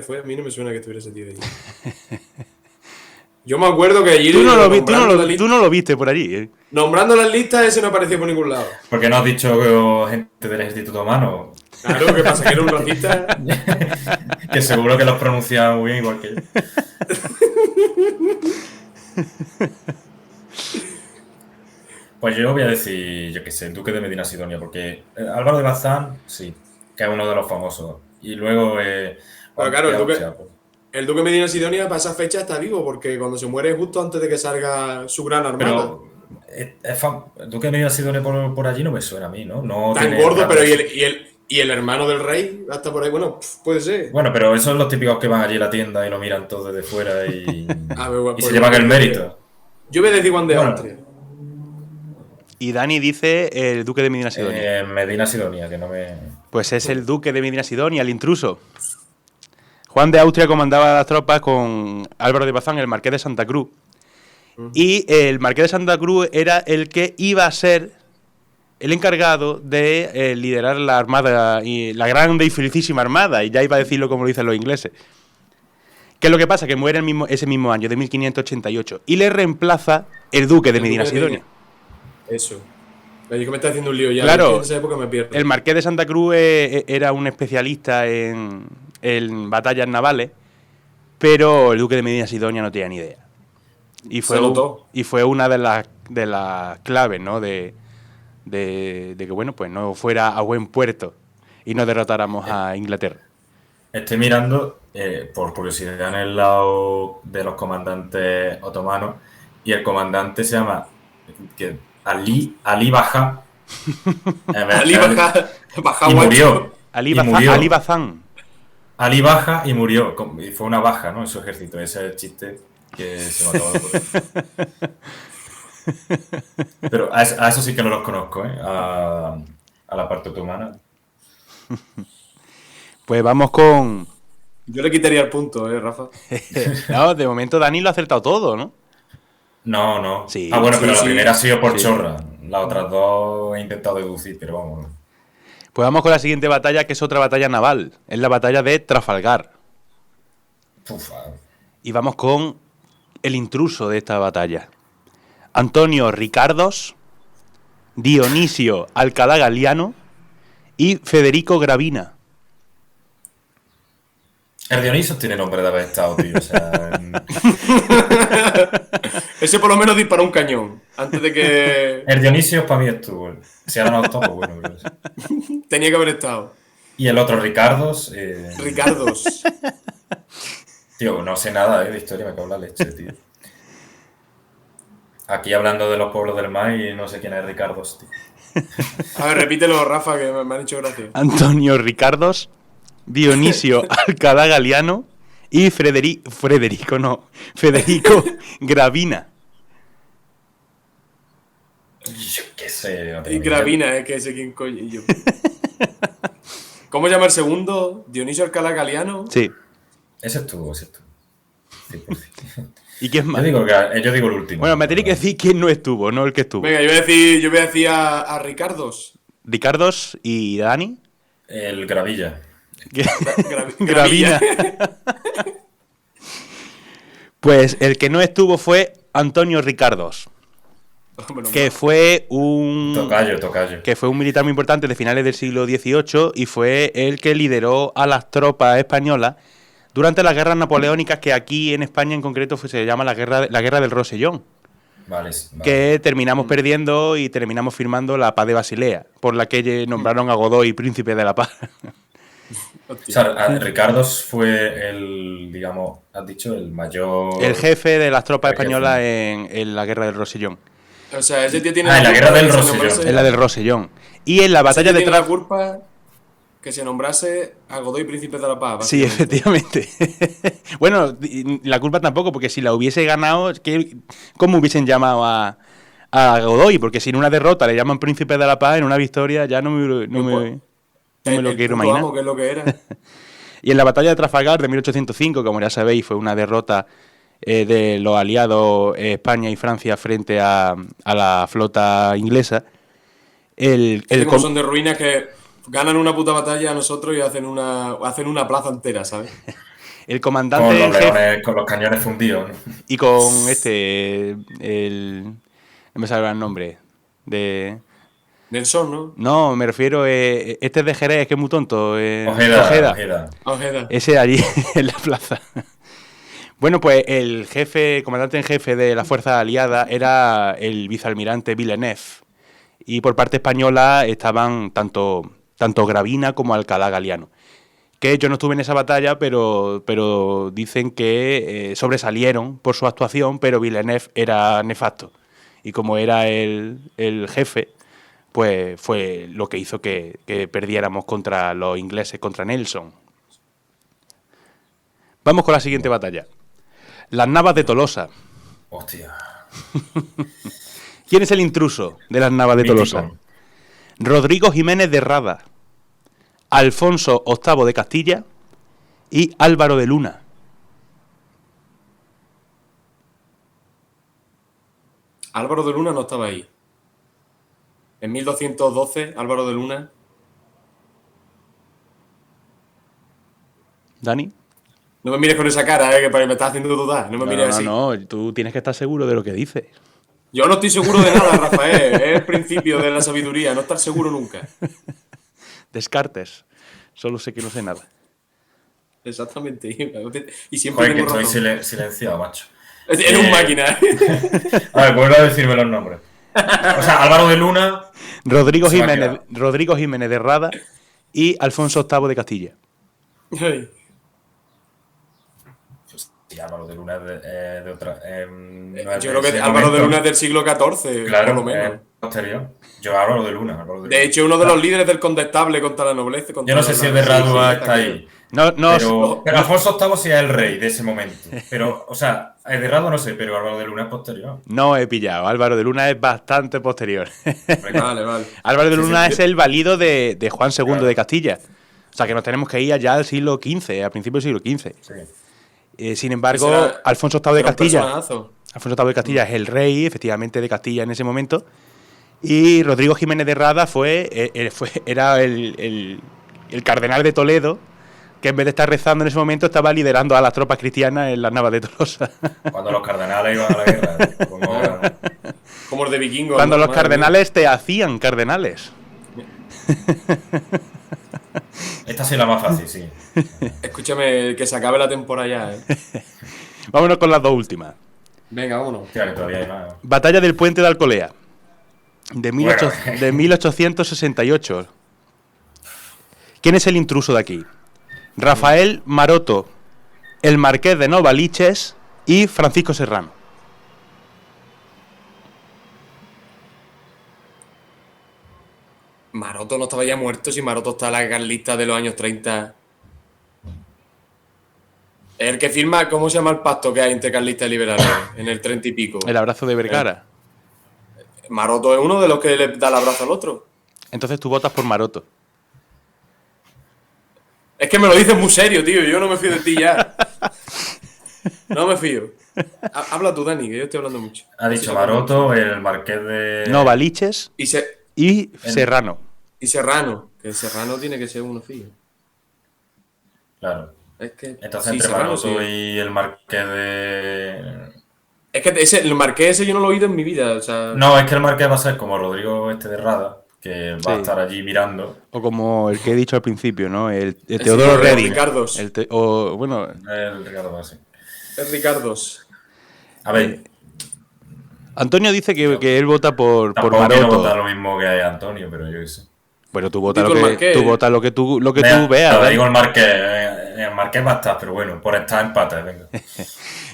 fue. A mí no me suena que estuviera ese tío de ahí. Yo me acuerdo que allí. Tú no lo viste por allí, ¿eh? Nombrando las listas, ese no apareció por ningún lado. Porque no has dicho gente del ejército otomano. Claro, que pasa que era un racista. Que seguro que los pronunciaba muy bien igual que yo. Pues yo voy a decir, yo qué sé, el duque de Medina Sidonia, porque Álvaro de Bazán, sí, que es uno de los famosos. Y luego... Pero claro, el duque- Austria, pues. El duque Medina Sidonia para esa fecha está vivo, porque cuando se muere es justo antes de que salga su gran armada. Pero el duque de Medina Sidonia por allí no me suena a mí, ¿no? No Tan tiene gordo, grandes- pero y el hermano del rey, hasta por ahí, bueno, puede ser. Bueno, pero esos son los típicos que van allí a la tienda y lo miran todo desde fuera y, A ver, bueno, y pues se llevan el mérito. Yo voy a decir Juan de Bueno. Austria. Y Dani dice el duque de Medina Sidonia. Medina Sidonia, que no me... Pues es el duque de Medina Sidonia, el intruso. Juan de Austria comandaba las tropas con Álvaro de Bazán, el marqués de Santa Cruz. Y el marqués de Santa Cruz era el que iba a ser el encargado de liderar la armada, y la grande y felicísima armada, y ya iba a decirlo como lo dicen los ingleses. ¿Qué es lo que pasa? Que muere ese mismo año, de 1588, y le reemplaza el duque de El Medina duque de Sidonia. Eso. Yo que me está haciendo un lío ya. Claro, es que en esa época me pierdo. el Marqués de Santa Cruz era un especialista en batallas navales, pero el Duque de Medina Sidonia no tenía ni idea. Y fue, Se notó. y fue una de las claves, ¿no? De que, bueno, pues no fuera a buen puerto y no derrotáramos a Inglaterra. Estoy mirando, por curiosidad, en el lado de los comandantes otomanos, y el comandante se llama Ali Baja. Ali Baja Y murió. Ali Y murió. Bazán. Ali Baja y murió. Y fue una baja, ¿no? En su ejército. Ese es el chiste que se me acaba de ocurrir. Pero a eso sí que no los conozco, ¿eh? A la parte otomana. Pues vamos con... Yo le quitaría el punto, Rafa. No, de momento Dani lo ha acertado todo, ¿no? No. Sí, bueno, pero sí. la primera ha sido por Sí. chorra. Las otras dos he intentado deducir, pero vamos. Pues vamos con la siguiente batalla, que es otra batalla naval. Es la batalla de Trafalgar. Ufa. Y vamos con el intruso de esta batalla. Antonio Ricardos, Dionisio Alcalá Galiano y Federico Gravina. El Dionisos tiene nombre de haber estado, tío. O sea, Ese por lo menos disparó un cañón. Antes de que el Dionisio para mí estuvo. Si ahora no está, pues bueno. Pero sí. tenía que haber estado. Y el otro, Ricardos. Ricardos. Tío, no sé nada de historia, me cago en la leche, tío. Aquí hablando de los pueblos del mar y no sé quién es Ricardos, tío. A ver, repítelo, Rafa, que me han hecho gracia. Antonio Ricardos, Dionisio Alcalá Galiano y Federico Gravina. Yo qué sé. no Y tengo ni Gravina, que ese quién coño. Y yo. ¿Cómo se llama el segundo? ¿Dionisio Alcalá Galiano? Sí. idea. Ese estuvo. 100%. ¿Y quién más? Yo digo el último. Bueno, me tenéis que decir quién no estuvo, no el que estuvo. Venga, yo voy a decir a Ricardos. Ricardos y Dani. El Gravilla. Gravina. Pues el que no estuvo fue Antonio Ricardos, Menos que mal. fue un Tocayo. que fue un militar muy importante de finales del siglo XVIII y fue el que lideró a las tropas españolas durante las guerras napoleónicas, que aquí en España en concreto se llama la guerra del Rosellón, Vale. que terminamos perdiendo y terminamos firmando la Paz de Basilea, por la que nombraron a Godoy príncipe de la paz. O Hostia. sea, Ricardos fue digamos, has dicho, el mayor... El jefe de las tropas El jefe. españolas en la guerra del Rosellón. O sea, ese tío tiene Ah, en la culpa guerra del de que se Rosellón. nombrase- Es la del Rosellón. Y en la ese batalla tío de tiene la Trafalgar... culpa que se nombrase a Godoy Príncipe de la Paz. Sí, básicamente. efectivamente. Bueno, la culpa tampoco, porque si la hubiese ganado, ¿cómo hubiesen llamado a Godoy? Porque si en una derrota le llaman príncipe de la paz, en una victoria ya no me lo El quiero puto imaginar. amo, que es lo que era. Y en la batalla de Trafalgar de 1805, como ya sabéis, fue una derrota de los aliados España y Francia frente a la flota inglesa. Como son de ruinas que ganan una puta batalla a nosotros y hacen una plaza entera, ¿sabes? El Con comandante en los jefe leones, con los cañones fundidos, ¿no? y con no me sale el nombre de... Nelson, ¿no? No, me refiero, este es de Jerez, que es muy tonto. Ojeda. Ojeda. Ese allí en la plaza. Bueno, pues el comandante en jefe de la fuerza aliada era el vicealmirante Villeneuve. Y por parte española estaban tanto Gravina como Alcalá Galiano. Que yo no estuve en esa batalla, pero dicen que sobresalieron por su actuación, pero Villeneuve era nefasto. Y como era el jefe, pues fue lo que hizo que perdiéramos contra los ingleses, contra Nelson. Vamos con la siguiente batalla. Las Navas de Tolosa. Hostia. ¿Quién es el intruso de las Navas de Tolosa? Mítico. Rodrigo Jiménez de Rada, Alfonso VIII de Castilla y Álvaro de Luna. Álvaro de Luna no estaba ahí. En 1212, Álvaro de Luna. ¿Dani? No me mires con esa cara, que me estás haciendo dudar. No me mires así. No, tú tienes que estar seguro de lo que dices. Yo no estoy seguro de nada, Rafael. Es el principio de la sabiduría, no estar seguro nunca. Descartes. Solo sé que no sé nada. Exactamente. Y siempre Joder, que tengo estoy razón. silenciado, macho. Eres un máquina. A ver, vuelve a decirme los nombres. O sea, Álvaro de Luna. Rodrigo Se me ha Jiménez, quedado. Rodrigo Jiménez de Rada y Alfonso VIII de Castilla. Sí, Álvaro de Luna es de otra. No es Yo de creo que ese Álvaro de momento. Luna es del siglo XIV, Claro, por lo menos. posterior. Yo Álvaro de Luna. Álvaro de De Luna. hecho, uno de los líderes del condestable contra la nobleza. Yo no sé si el de Radua está ahí. No, Pero Alfonso VIII sí es el rey de ese momento. Pero, o sea, el de Radua no sé, pero Álvaro de Luna es posterior. no he pillado. Álvaro de Luna es bastante posterior. Hombre, Vale. Álvaro de Sí, Luna sí. es el valido de Juan II Claro. de Castilla. O sea que nos tenemos que ir allá al siglo XV, a principios del siglo XV. Sí. Sin embargo, Ese era- Alfonso VIII de Era un Castilla. personajazo. Alfonso VIII de Castilla es el rey, efectivamente, de Castilla en ese momento. Y Rodrigo Jiménez de Rada era el cardenal de Toledo, que en vez de estar rezando en ese momento, estaba liderando a las tropas cristianas en las Navas de Tolosa. Cuando los cardenales iban a la guerra. Como ahora. Como el de vikingos. Cuando ¿no? los Madre cardenales te hacían cardenales. Esta sí es la más fácil, sí. mía. Escúchame, que se acabe la temporada ya, Vámonos con las dos últimas. Venga, vámonos. Hostia, que todavía hay más. Batalla del Puente de Alcolea, de Bueno. 1868. ¿Quién es el intruso de aquí? Rafael Maroto, el Marqués de Novaliches y Francisco Serrano. Maroto no estaba ya muerto si Maroto está en la carlista de los años 30. El que firma, ¿cómo se llama el pacto que hay entre carlistas y liberales? En el 30 y pico. El abrazo de Vergara. Maroto es uno de los que le da el abrazo al otro. Entonces tú votas por Maroto. Es que me lo dices muy serio, tío. Yo no me fío de ti ya. No me fío. Habla tú, Dani, que yo estoy hablando mucho. Ha dicho Maroto, el marqués de. Novaliches Y, y Serrano. y Serrano. Que Serrano tiene que ser uno fijo. Claro. Es que. Entonces, sí, entre Serrano, Maroto sí. y el marqués de. Es que el marqués ese yo no lo he oído en mi vida. O sea, No, es que el marqués va a ser como Rodrigo de Rada, que va a Sí. estar allí mirando. O como el que he dicho al principio, ¿no? El sí, Teodoro el Reding. Ricardos. Bueno, El Ricardo va así. es Ricardos. A ver, Antonio dice que él vota por tampoco quiero Maroto. votar lo mismo que Antonio, pero yo qué sé. Bueno, tú votas Digo lo el que Marqués. tú votas lo que tú Venga, veas. te ¿vale? digo el marqués. El marqués va a estar, pero bueno, por estar empate, venga.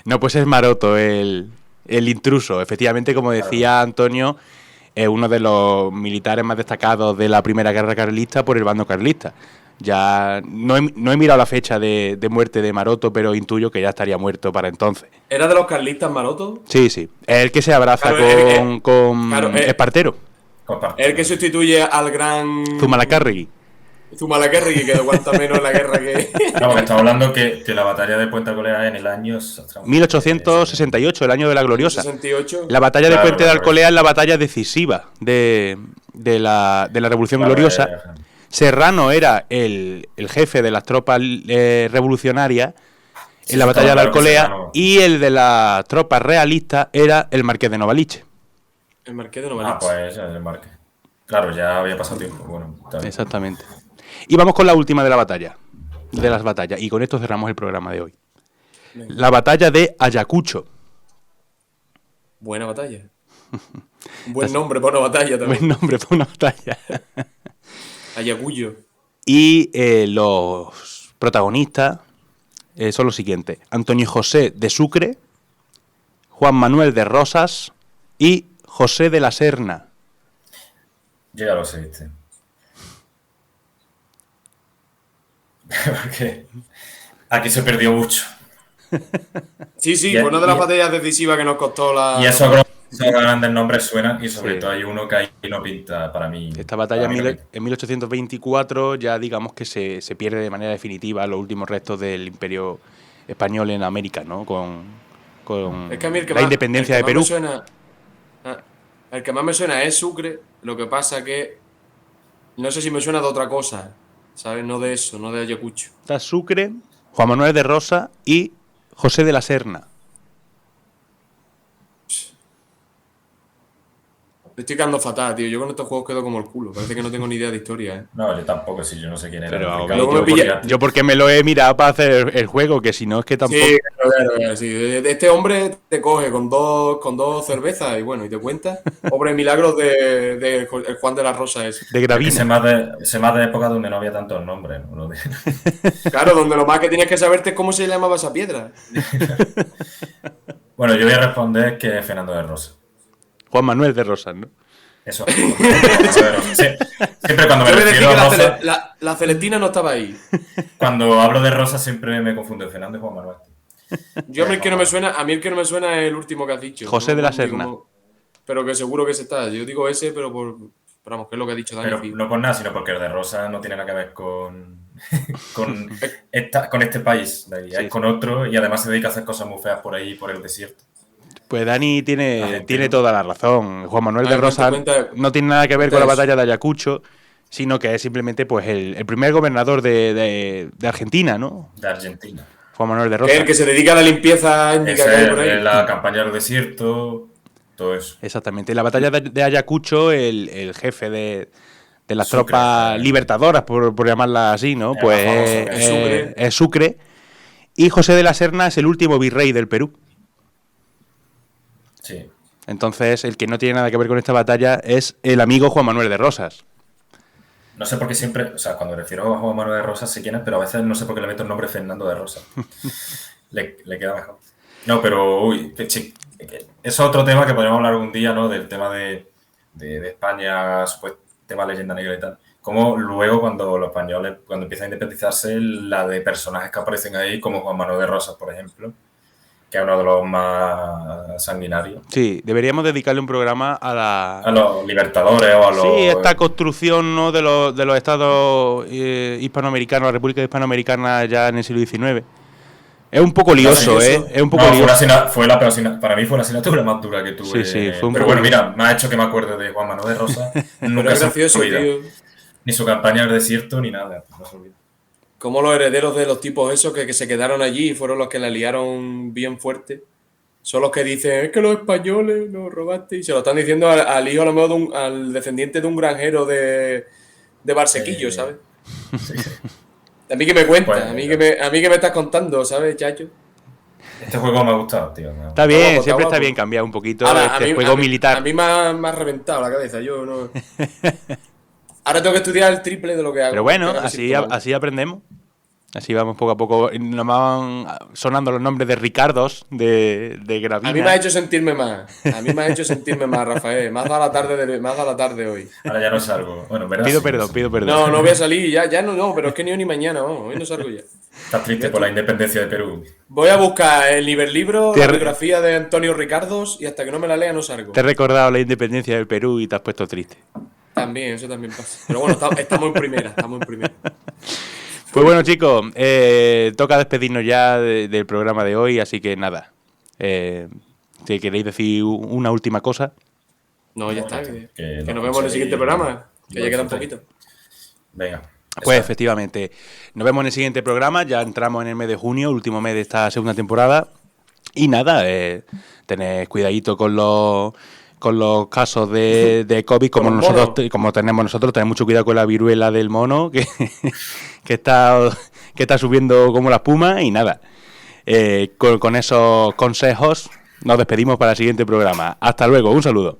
No, pues es Maroto el intruso. Efectivamente, como decía Antonio, es uno de los militares más destacados de la Primera Guerra Carlista por el bando carlista. Ya no he mirado la fecha de muerte de Maroto, pero intuyo que ya estaría muerto para entonces. ¿Era de los carlistas Maroto? Sí. Es el que se abraza Claro, con claro, Espartero, Comparte. El que sustituye al gran Zumalacárregui. Zumalacárregui, que aguanta menos en la guerra que. No, porque estamos hablando que la batalla de Puente Alcolea en el año. 1868, el año de la gloriosa. 68. La batalla de Claro, Puente de claro. Alcolea es la batalla decisiva de la Revolución Gloriosa. Serrano era el jefe de las tropas revolucionarias Sí, en la batalla de claro que Alcolea Serrano. y el de las tropas realistas era el Marqués de Novaliche. El marqués de Ah, Novalich. pues el marqués. Claro, ya había pasado tiempo. Bueno, está bien. Exactamente. Y vamos con la última de la batalla, de las batallas, y con esto cerramos el programa de hoy. Venga. La batalla de Ayacucho. Buena batalla. Buen nombre para una batalla también. Buen nombre para una batalla. Ayacuyo. Y los protagonistas son los siguientes: Antonio José de Sucre, Juan Manuel de Rosas y José de la Serna. Yo ya lo sé, ¿viste? Porque aquí se perdió mucho. Sí, Y- fue una de las y- batallas decisivas que nos costó la. Y esos grandes nombres suenan, y sobre Sí. todo hay uno que ahí no pinta para mí. Esta batalla para mí no pinta. en 1824 ya digamos que se pierde de manera definitiva los últimos restos del Imperio Español en América, ¿no? Con Es que a mí el que la más, independencia el de que más Perú. me suena, el que más me suena es Sucre. Lo que pasa que no sé si me suena de otra cosa, ¿sabes? No de eso, no de Ayacucho. Está Sucre, Juan Manuel de Rosa y José de la Serna. Estoy quedando fatal, tío. Yo con estos juegos quedo como el culo. Parece que no tengo ni idea de historia, ¿eh? No, yo tampoco, sí, yo no sé quién era. Pero Ricardo, luego me pilla- yo porque me lo he mirado para hacer el juego, que si no es que tampoco... Sí, claro, sí. Este hombre te coge con dos cervezas y bueno, y te cuenta. Obras y milagros de el Juan de la Rosa ese. De Es que Gravina. sé más de época donde no había tantos nombres, ¿no? Claro, donde lo más que tienes que saberte es cómo se llamaba esa piedra. Bueno, yo voy a responder que es Fernando de Rosa. Juan Manuel de Rosas, ¿no? Eso. Siempre cuando me Yo le decía refiero que a Rosa, la Celestina no estaba ahí. cuando hablo de Rosa siempre me confundo de Fernando y Juan Manuel. A mí el que no me suena es el último que has dicho. José de la Serna. Pero que seguro que ese está. Yo digo ese, pero vamos, que es lo que ha dicho Dani. Pero tío. no por nada, sino porque el de Rosa no tiene nada que ver con este país. De ahí. Sí, Es con otro y además se dedica a hacer cosas muy feas por ahí, por el desierto. Pues Dani tiene Argentina. toda la razón. Juan Manuel de Rosas no tiene nada que ver con la batalla de Ayacucho, sino que es simplemente pues el primer gobernador de Argentina, ¿no? De Argentina. Juan Manuel de Que es Rosas. el que se dedica a la limpieza étnica que hay por ahí. La campaña del desierto, todo eso. Exactamente. En la batalla de Ayacucho, el jefe de las Sucre, tropas libertadoras, por llamarlas así, ¿no? Era Pues famoso, Sucre. es Sucre. Y José de la Serna es el último virrey del Perú. Sí. Entonces, el que no tiene nada que ver con esta batalla es el amigo Juan Manuel de Rosas. No sé por qué siempre, o sea, cuando me refiero a Juan Manuel de Rosas sé quién es, pero a veces no sé por qué le meto el nombre Fernando de Rosas. le queda mejor. No, pero, uy, eso es otro tema que podríamos hablar un día, ¿no? Del tema de España, supuesto tema leyenda negra y tal. Como luego cuando los españoles, cuando empiezan a independizarse, la de personajes que aparecen ahí, como Juan Manuel de Rosas, por ejemplo, que es uno de los más sanguinarios. Sí, deberíamos dedicarle un programa a los libertadores o a los... Sí, esta construcción, ¿no? de los estados hispanoamericanos, la República Hispanoamericana ya en el siglo XIX. Es un poco lioso, ¿eh? Es un poco lioso. Para mí fue la asignatura más dura que tuve. Sí, fue un pero poco bueno, mira, me ha hecho que me acuerde de Juan Manuel de Rosas. Nunca es gracioso, tío. Ni su campaña al desierto, ni nada. No se olvida. Como los herederos de los tipos esos que se quedaron allí y fueron los que la liaron bien fuerte. Son los que dicen, es que los españoles nos robaste. Y se lo están diciendo al hijo, a lo mejor, al descendiente de un granjero de Barsequillo, ¿sabes? Sí. A mí que me cuentas, Bueno, a mí que me estás contando, ¿sabes, chacho? Este juego me ha gustado, tío. Está bien, guapo, siempre está está bien guapo. cambiar un poquito Ahora, juego militar. A mí me ha reventado la cabeza, yo no... Ahora tengo que estudiar el triple de lo que hago. Pero bueno, que así aprendemos. Así vamos poco a poco. Nos van sonando los nombres de Ricardos, de Gravina. A mí me ha hecho sentirme más. Rafael. Me has dado la tarde hoy. Ahora ya no salgo. Bueno, en verdad. Pido sí, perdón. No voy a salir. Ya no, pero es que ni hoy ni mañana. Hoy no salgo ya. Estás triste por la independencia de Perú. Voy a buscar el libro, Te la re- biografía de Antonio Ricardos y hasta que no me la lea no salgo. Te he recordado la independencia del Perú y te has puesto triste. También, eso también pasa. Pero bueno, estamos en primera. Pues bueno, chicos, toca despedirnos ya del programa de hoy, así que nada. Si queréis decir una última cosa. No, ya está. Que Que nos vemos en el siguiente programa. Que ya queda un poquito. Venga. Pues efectivamente, nos vemos en el siguiente programa, ya entramos en el mes de junio, último mes de esta segunda temporada. Y nada, tened cuidadito con los casos de COVID, como tenemos nosotros, tened mucho cuidado con la viruela del mono, que está subiendo como la espuma. Y nada, con esos consejos nos despedimos para el siguiente programa. Hasta luego, un saludo.